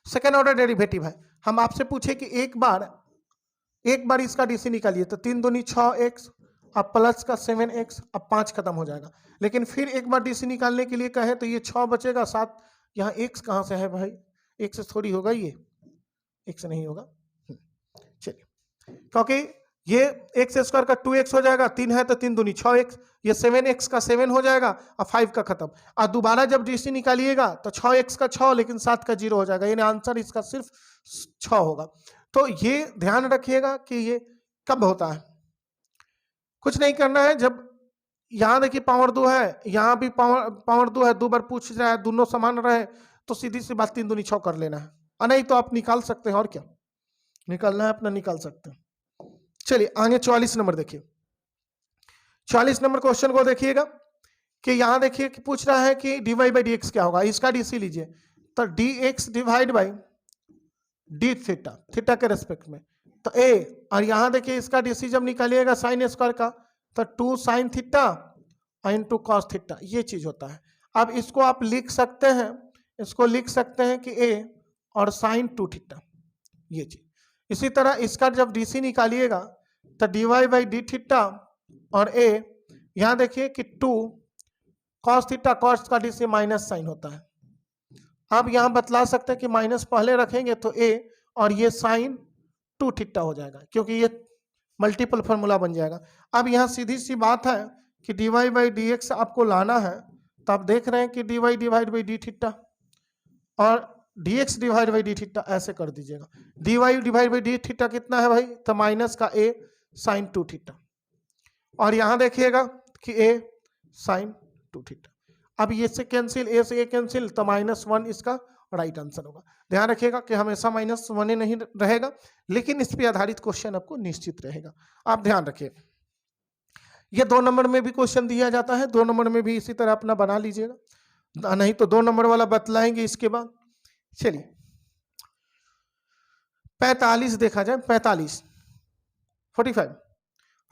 सेकेंड ऑर्डर डेरिवेटिव है, हम आपसे पूछे कि एक बार इसका डीसी निकालिए, तो 3 दूनी 6x, अब प्लस का 7x, अब 5 खत्म हो जाएगा, लेकिन फिर एक बार डीसी निकालने के लिए कहे तो ये 6 बचेगा, 7 यहाँ x कहाँ से है भाई, x से थोड़ी होगा, ये x नहीं होगा। चलिए, क्योंकि ये एक्स स्क्वायर का 2x हो जाएगा, 3 है तो 3 दूनी 6x, ये 7x का 7 हो जाएगा और 5 का खत्म। और दोबारा जब डीसी निकालिएगा तो 6x का 6 लेकिन 7 का 0 हो जाएगा, यानी आंसर इसका सिर्फ 6 होगा। तो ये ध्यान रखिएगा कि ये कब होता है। कुछ नहीं करना है, जब यहाँ देखिए पावर 2 है, यहाँ भी पावर 2 है, 2 बार पूछ रहा है, दोनों समान रहे तो सीधी सी बात 3 दूनी 6 कर लेना है, और नहीं तो आप निकाल सकते हैं, और क्या निकालना है अपना निकाल सकते हैं। चलिए आगे 44 नंबर देखिए। 44 नंबर क्वेश्चन को देखिएगा कि यहाँ देखिए कि पूछ रहा है कि dy बाई डी एक्स क्या होगा। इसका डीसी लीजिए तो dx divide by D theta, theta के रेस्पेक्ट में, तो a, और यहाँ देखिए इसका डीसी जब निकालिएगा साइन स्क्वायर का तो 2 sine theta into cos theta, ये चीज होता है। अब इसको आप लिख सकते हैं, इसको लिख सकते हैं कि a और साइन 2 थीटा, ये चीज। इसी तरह इसका जब डीसी निकालिएगा तो dy बाई डी थीटा और a, यहाँ देखिए कि 2 कॉस थीटा, कॉस का डीसी माइनस साइन होता है। अब यहाँ बतला सकते हैं कि माइनस पहले रखेंगे तो a और ये साइन 2 थीटा हो जाएगा, क्योंकि ये मल्टीपल फार्मूला बन जाएगा। अब यहाँ सीधी सी बात है कि dy बाई डी एक्स आपको लाना है, तो आप देख रहे हैं कि dy divide by D theta और dx divide by D theta ऐसे कर दीजिएगा। dy divide by D theta कितना है भाई, तो माइनस का a साइन 2 थीटा, और यहाँ देखिएगा कि a साइन 2 थीटा। अब ये से कैंसिल, a से a कैंसिल, तो -1 इसका राइट आंसर होगा। ध्यान रखिएगा कि हमेशा -1 नहीं रहेगा, लेकिन इस पे आधारित क्वेश्चन आपको निश्चित रहेगा, आप ध्यान रखिए। ये 2 नंबर में भी क्वेश्चन दिया जाता है, 2 नंबर में भी इसी तरह अपना बना लीजिएगा, नहीं तो 2 नंबर वाला बतलाएंगे इसके बाद। चलिए 45 देखा जाए,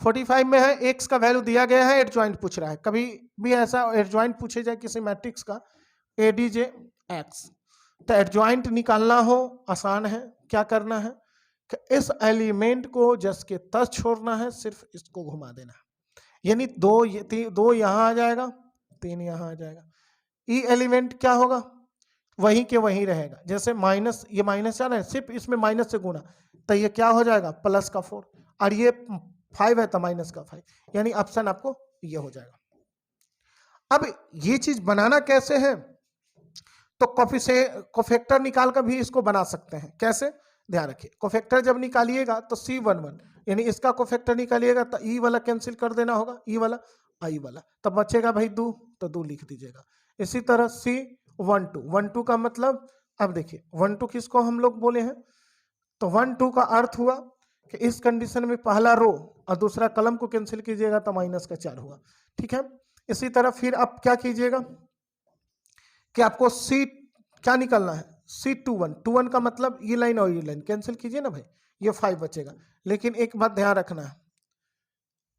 45 में है, एक्स का वैल्यू दिया गया है, एडजॉइंट पूछ रहा है। कभी भी ऐसा एडजॉइंट पूछे जाए किसी मैट्रिक्स का एडीजे एक्स, तो एडजॉइंट निकालना हो आसान है। क्या करना है कि इस एलिमेंट को जस के तस छोड़ना है, सिर्फ इसको घुमा देना है, यानी 2 यहाँ आ जाएगा, 3 यहाँ आ जाएगा। ई एलिमेंट क्या होगा, वहीं के वहीं रहेगा। जैसे माइनस, ये माइनस क्या है, सिर्फ इसमें माइनस से गुना, तो ये क्या हो जाएगा प्लस का 4, और ये 5 है तो माइनस का 5, यानी ऑप्शन आपको ये हो जाएगा। अब ये चीज बनाना कैसे है, तो कोफैक्टर निकाल कर भी इसको बना सकते हैं। कैसे, ध्यान रखिए, कोफैक्टर जब निकालिएगा तो C11, यानी इसका कोफैक्टर निकालिएगा तो ई वाला कैंसिल कर देना होगा, ई वाला आई वाला, तब बचेगा भाई 2, तो 2 लिख दीजिएगा। इसी तरह C12 का मतलब, अब देखिए 12 किसको हम लोग बोले हैं, तो 12 का अर्थ हुआ कि इस कंडीशन में पहला रो और दूसरा कलम को कैंसिल कीजिएगा तो माइनस का 4 हुआ, ठीक है। इसी तरह फिर आप क्या कीजिएगा कि आपको C क्या निकालना है, C21 का मतलब ये लाइन और ये लाइन कैंसिल कीजिए ना भाई, ये 5 बचेगा। लेकिन एक बात ध्यान रखना है,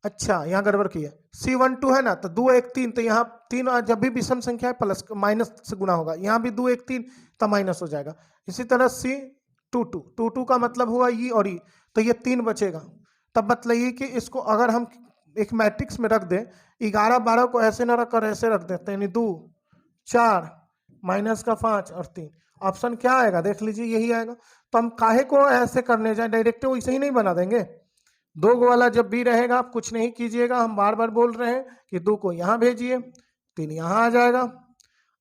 अच्छा यहाँ गड़बड़ की है, C12 है ना, तो 2 1 3, तो यहाँ 3 जब भी विषम संख्या है प्लस माइनस से गुना होगा, यहाँ भी 2 1 3 तो माइनस हो जाएगा। इसी तरह C22 का मतलब हुआ ये और ये, तो ये 3 बचेगा। तब मतलब ये कि इसको अगर हम एक मैट्रिक्स में रख दें, 11 12 को ऐसे ना रखकर ऐसे रख देते हैं, यानी 2 4 माइनस का 5 और 3, ऑप्शन क्या आएगा देख लीजिए, यही आएगा। तो हम काहे को ऐसे करने जाए, डायरेक्ट वैसे ही नहीं बना देंगे। 2 वाला जब भी रहेगा आप कुछ नहीं कीजिएगा, हम बार बार बोल रहे हैं कि 2 को यहाँ भेजिए, 3 यहाँ आ जाएगा,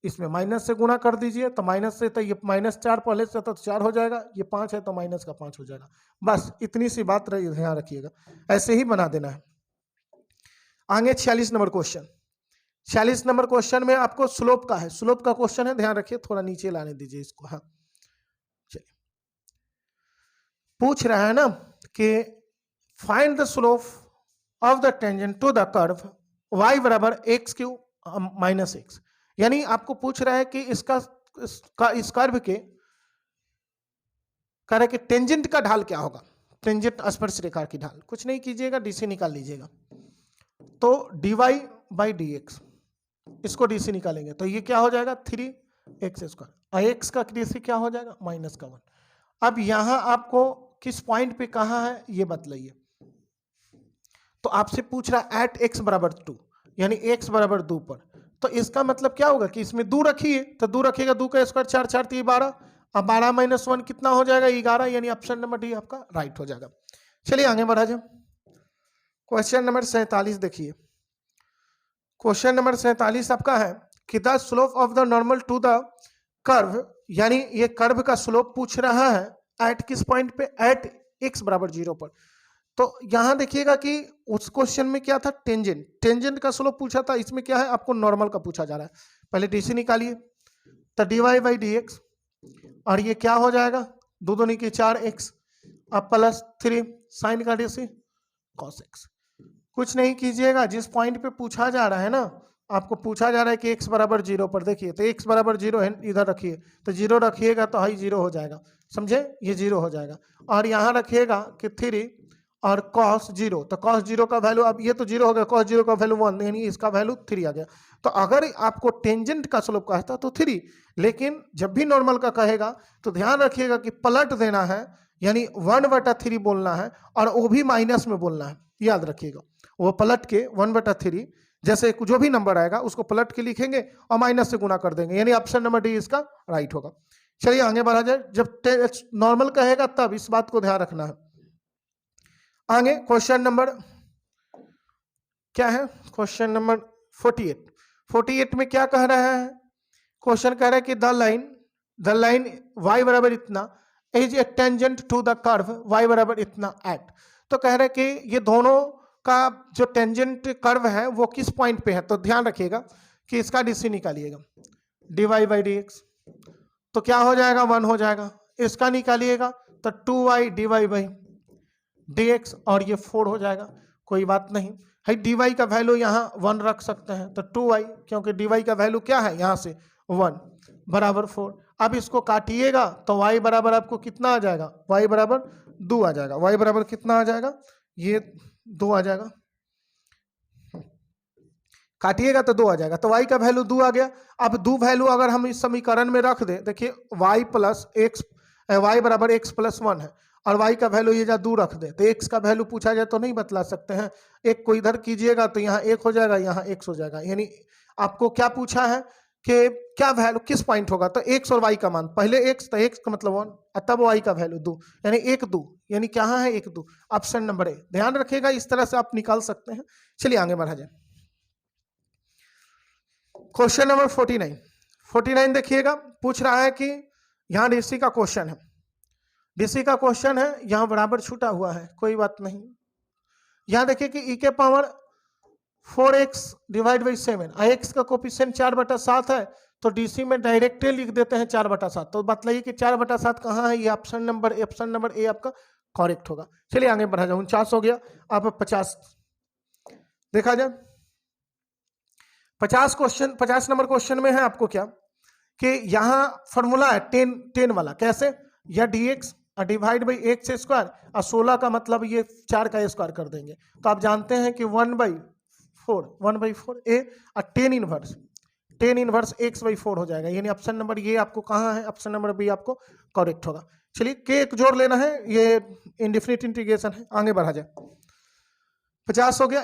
इसमें माइनस से गुना कर दीजिए, तो माइनस से तो ये -4 पहले से तो 4 हो जाएगा, ये 5 है तो माइनस का 5 हो जाएगा। बस इतनी सी बात रही, ध्यान रखिएगा, ऐसे ही बना देना है। आगे 46 नंबर क्वेश्चन। 46 नंबर क्वेश्चन में आपको स्लोप का है, स्लोप का क्वेश्चन है, ध्यान रखिए, थोड़ा नीचे लाने दीजिए इसको। हाँ चलिए, पूछ रहा है ना कि find the slope of the tangent to the curve y बराबर x³ -x, यानी आपको पूछ रहा है कि इस कर्व के टेंजेंट का ढाल क्या होगा, टेंजेंट स्पर्श रेखा की ढाल। कुछ नहीं कीजिएगा, डीसी निकाल लीजिएगा, तो dy बाई डी एक्स, इसको डीसी निकालेंगे तो ये क्या हो जाएगा 3x², और x का डीसी क्या हो जाएगा -1। अब यहां आपको किस पॉइंट पे कहा है ये बतलाइए। तो आपसे पूछ रहा है एट x बराबर 2, यानी x बराबर 2 पर, तो इसका मतलब क्या होगा कि इसमें 2 रखिए, तो 2 रखिएगा, 2 का स्क्वायर 4 4 3 12, अब 12 माइनस 1 कितना हो जाएगा 11, यानी ऑप्शन नंबर डी आपका राइट हो जाएगा। चलिए आगे बढ़ा जाए। क्वेश्चन नंबर 47 देखिए। क्वेश्चन नंबर 47 आपका है कि the slope of the normal to the curve, यानी ये कर्व का स्लोप पूछ रहा है एट किस पॉइंट पे, एट x बराबर 0 पर। तो यहां देखिएगा कि उस क्वेश्चन में क्या था, टेंजेंट, टेंजेंट का स्लोप पूछा था, इसमें क्या है आपको नॉर्मल का पूछा जा रहा है। पहले डीसी निकालिए, तो dy बाई डी एक्स, और ये क्या हो जाएगा, दो दूनी की 4x, अब प्लस 3 साइन का डीसी कॉस x। कुछ नहीं कीजिएगा, जिस पॉइंट पे पूछा जा रहा है ना, आपको पूछा जा रहा है कि x बराबर 0 पर, देखिए तो x बराबर 0 है, इधर रखिए, तो 0 रखिएगा तो हाई 0 हो जाएगा, समझे, ये 0 हो जाएगा। और यहाँ रखिएगा कि 3 और cos 0, तो cos 0 का वैल्यू, अब ये तो 0 हो गया, cos 0 का वैल्यू 1, यानी इसका वैल्यू 3 आ गया। तो अगर आपको टेंजेंट का स्लोप कहता तो 3, लेकिन जब भी नॉर्मल का कहेगा तो ध्यान रखिएगा कि पलट देना है, यानी 1/3 बोलना है, और वो भी माइनस में बोलना है, याद रखिएगा। वो पलट के 1/3, जैसे जो भी नंबर आएगा उसको पलट के लिखेंगे और माइनस से गुना कर देंगे, यानी ऑप्शन नंबर डी इसका राइट होगा। चलिए आगे बढ़ा जाए। जब नॉर्मल कहेगा तब इस बात को ध्यान रखना है। आगे क्वेश्चन नंबर क्या है, क्वेश्चन नंबर 48 में क्या कह रहा है, क्वेश्चन कह रहा है कि द लाइन y बराबर इतना is a tangent to the curve y बराबर इतना एट। तो कह रहे हैं कि ये दोनों का जो टेंजेंट कर्व है वो किस पॉइंट पे है, तो ध्यान रखिएगा कि इसका डीसी निकालिएगा, dy बाई डी एक्स, तो क्या हो जाएगा 1 हो जाएगा। इसका निकालिएगा तो 2y dy बाई dx, और ये 4 हो जाएगा, कोई बात नहीं है। dy का वैल्यू यहाँ 1 रख सकते हैं, तो 2y, क्योंकि dy का वैल्यू क्या है यहाँ से 1 बराबर 4। अब इसको काटिएगा तो y बराबर आपको कितना आ जाएगा, y बराबर 2 आ जाएगा। y बराबर कितना आ जाएगा, ये 2 आ जाएगा, काटिएगा तो 2 आ जाएगा, तो y का वैल्यू 2 आ गया। अब 2 वैल्यू अगर हम इस समीकरण में रख दे, देखिए y प्लस x, y बराबर x प्लस 1 है, और y का वैल्यू ये 2 रख दे, तो x का वैल्यू पूछा जाए तो नहीं बतला सकते हैं। एक को इधर कीजिएगा तो यहाँ 1 हो जाएगा, यहाँ x हो जाएगा, यानी आपको क्या पूछा है कि क्या वैल्यू किस पॉइंट होगा, तो x और y का मान, पहले x तो x का मतलब 1, तब y का वैल्यू 2, यानी 1 2, यानी क्या है 1 2, ऑप्शन नंबर ए। ध्यान रखिएगा, इस तरह से आप निकाल सकते हैं। चलिए आगे बढ़ा जाए। क्वेश्चन नंबर 49 देखिएगा, पूछ रहा है कि यहाँ डीसी का क्वेश्चन है, डीसी का क्वेश्चन है, यहाँ बराबर छूटा हुआ है, कोई बात नहीं। यहाँ देखिए कि e के power 4x divide by 7, x का कोफिशिएंट 4/7 है, तो डीसी में डायरेक्टली लिख देते हैं 4/7। तो बतलाइए कि 4/7 कहाँ है, ये ऑप्शन नंबर ए आपका करेक्ट होगा। चलिए आगे बढ़ा जाए। 49 हो गया, अब 50 देखा जाए। 50 नंबर क्वेश्चन में है आपको क्या कि यहाँ फॉर्मूला है 10 वाला, कैसे, या dx divide by x square, और 16 का मतलब ये 4 का स्क्वायर कर देंगे, तो आप जानते हैं कि 1/4 ए, और 10 इनवर्स x/4 हो जाएगा, यानी ऑप्शन नंबर ये आपको कहाँ है, ऑप्शन नंबर बी आपको करेक्ट होगा। चलिए के एक जोड़ लेना है, ये इंडेफिनिट इंटीग्रेशन है। आगे बढ़ा जाए। 50 हो गया।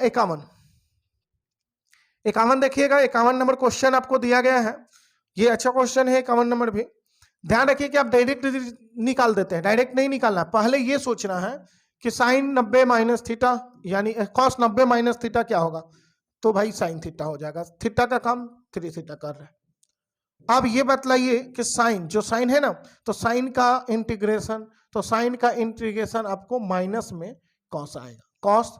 51 देखिएगा, 51 नंबर क्वेश्चन आपको दिया गया है, ये अच्छा क्वेश्चन है 51 नंबर भी। ध्यान रखिए कि आप डायरेक्ट निकाल देते हैं, डायरेक्ट नहीं निकालना, पहले ये सोचना है कि साइन 90 माइनस थीटा, यानी कॉस 90 माइनस थीटा क्या होगा, तो भाई साइन थीटा हो जाएगा, थीटा का काम 3 थीटा कर रहे हैं। अब ये बतलाइए कि साइन, जो साइन है ना, तो साइन का इंटीग्रेशन, तो साइन का इंटीग्रेशन आपको माइनस में कॉस आएगा, कॉस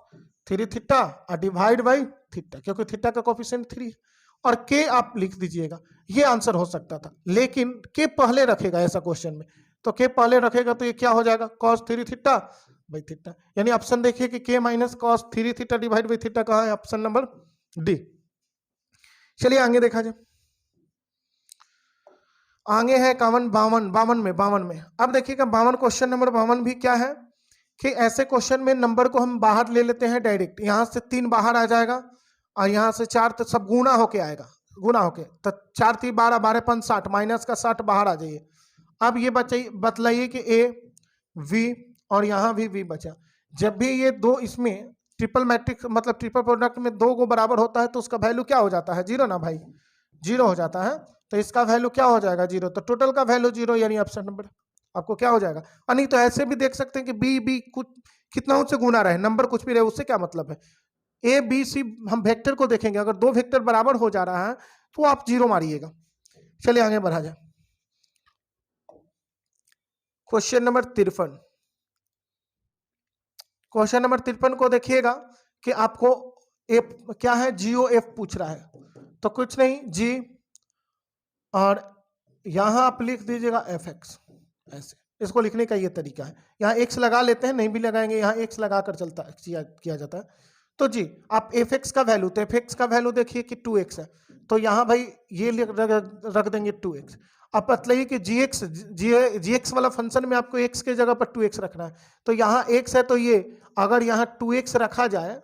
3 थीटा और डिवाइड बाई थीटा, क्योंकि थीटा का कोफिशिएंट 3 है, और के आप लिख दीजिएगा, ये आंसर हो सकता था, लेकिन के पहले रखेगा ऐसा क्वेश्चन में, तो के पहले रखेगा तो ये क्या हो जाएगा, cos 3 थीटा बाई थीटा, यानी ऑप्शन देखिए कि के minus cos 3 theta divide by theta कहाँ है, ऑप्शन नंबर डी। चलिए आगे देखा जाए। आगे है 52 में। अब देखिएगा 52 क्वेश्चन नंबर 52 भी क्या है कि ऐसे क्वेश्चन में नंबर को हम बाहर ले लेते हैं डायरेक्ट, यहाँ से 3 बाहर आ जाएगा और यहाँ से 4 तो सब गुना होके आएगा, गुना होके, तो 4 3 12 12 5 60, माइनस का 60 बाहर आ जाइए। अब ये बतलाइए कि ए वी और यहाँ भी वी बचा, जब भी ये दो इसमें ट्रिपल मैट्रिक्स मतलब ट्रिपल प्रोडक्ट में 2 को बराबर होता है तो उसका वैल्यू क्या हो जाता है, 0 ना भाई, 0 हो जाता है। तो इसका वैल्यू क्या हो जाएगा 0, तो टोटल का वैल्यू 0 यानी ऑप्शन नंबर आपको क्या हो जाएगा। और नहीं तो ऐसे भी देख सकते हैं कि बी कुछ कितना से गुना रहे, नंबर कुछ भी रहे, उससे क्या मतलब है। ए बी सी हम वेक्टर को देखेंगे, अगर दो वेक्टर बराबर हो जा रहा है तो आप 0 मारिएगा। चलिए आगे बढ़ा जाए। क्वेश्चन नंबर 53, क्वेश्चन नंबर 53 को देखिएगा कि आपको एफ क्या है, जीओ एफ पूछ रहा है। तो कुछ नहीं, जी और यहां आप लिख दीजिएगा एफ एक्स, ऐसे इसको लिखने का ये तरीका है। यहाँ एक्स लगा लेते हैं, नहीं भी लगाएंगे, यहाँ एक्स लगाकर चलता किया जाता है। तो जी आप एफ एक्स का वैल्यू, तो एफ एक्स का वैल्यू देखिए कि 2x है, तो यहाँ भाई ये रख देंगे 2x। अब बतलाइए कि जी एक्स वाला फंक्शन में आपको x के जगह पर 2x रखना है, तो यहाँ x है, तो ये अगर यहाँ 2x रखा जाए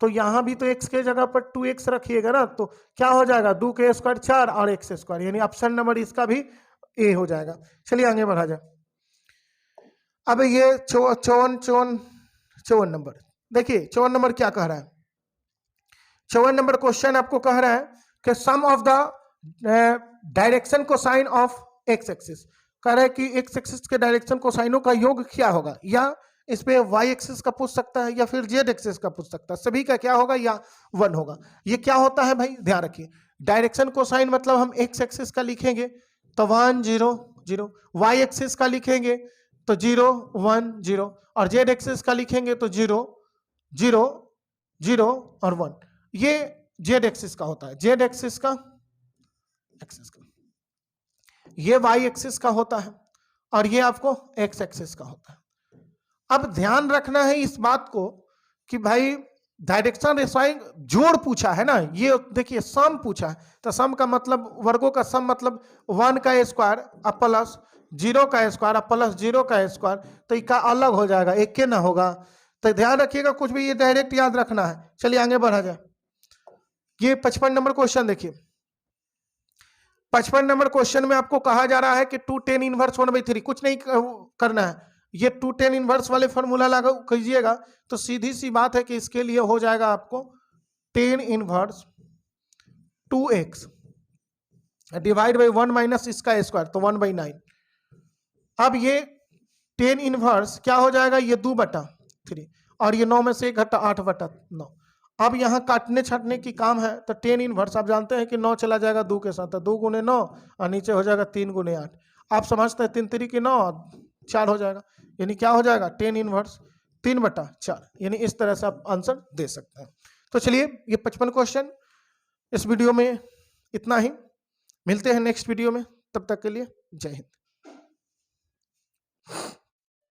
तो यहाँ भी तो x के जगह पर 2x रखिएगा ना, तो क्या हो जाएगा 2 के स्क्वायर 4 और x स्क्वायर, यानी ऑप्शन नंबर इसका भी ए हो जाएगा। चलिए आगे बढ़ा जाए। अब ये 54 नंबर देखिए, 54 नंबर क्या कह रहा है। 54 नंबर क्वेश्चन आपको कह रहा है कि sum of the direction cosine of X axis, कह रहा है कि एक्स एक्सिस के डायरेक्शन कोसाइनों का योग क्या होगा, या इस पे वाई एक्सिस का पूछ सकता है या फिर जेड एक्सिस का पूछ सकता है, सभी का क्या होगा या 1 होगा। ये क्या होता है भाई, ध्यान रखिए, डायरेक्शन कोसाइन मतलब हम एक्स एक्सिस का लिखेंगे तो 1 0 0, वाई एक्सिस का लिखेंगे तो 0 1 0, और जेड एक्सिस का लिखेंगे तो 0 0 0 और 1। ये जेड एक्सिस का होता है, जेड एक्सिस का ये वाई एक्सिस का होता है, और ये आपको एक्स एक्सिस का होता है। अब ध्यान रखना है इस बात को कि भाई डायरेक्शन रेसाइंग जोड़ पूछा है ना, ये देखिए सम पूछा है, तो सम का मतलब वर्गों का सम मतलब 1 का स्क्वायर अब प्लस 0 का स्क्वायर अब प्लस 0 का स्क्वायर, तो इसका अलग हो जाएगा, एक के ना होगा, तो ध्यान रखिएगा, कुछ भी ये डायरेक्ट याद रखना है। चलिए आगे बढ़ा जाए। ये 55 नंबर क्वेश्चन देखिए, 55 नंबर क्वेश्चन में आपको कहा जा रहा है कि 2 tan इनवर्स 1/3, कुछ नहीं करना है, ये 2 tan इनवर्स वाले फॉर्मूला लागू कीजिएगा तो सीधी सी बात है कि इसके लिए हो जाएगा आपको tan inverse 2x divide by 1 minus इसका स्क्वायर, तो 1/9। अब ये tan इनवर्स क्या हो जाएगा, ये 2/3, और ये 9 में से 1 घटा 8/9। अब यहाँ काटने छाटने की काम है, तो tan इनवर्स आप जानते हैं कि 9 चला जाएगा 2 के साथ, तो 2 गुने 9 और नीचे हो जाएगा 3 गुने 8। आप समझते हैं 3 3 की 9 4 हो जाएगा, यानी क्या हो जाएगा tan इनवर्स 3/4, यानी इस तरह से आप आंसर दे सकते हैं। तो चलिए ये 55 क्वेश्चन इस वीडियो में इतना ही, मिलते हैं नेक्स्ट वीडियो में, तब तक के लिए जय हिंद।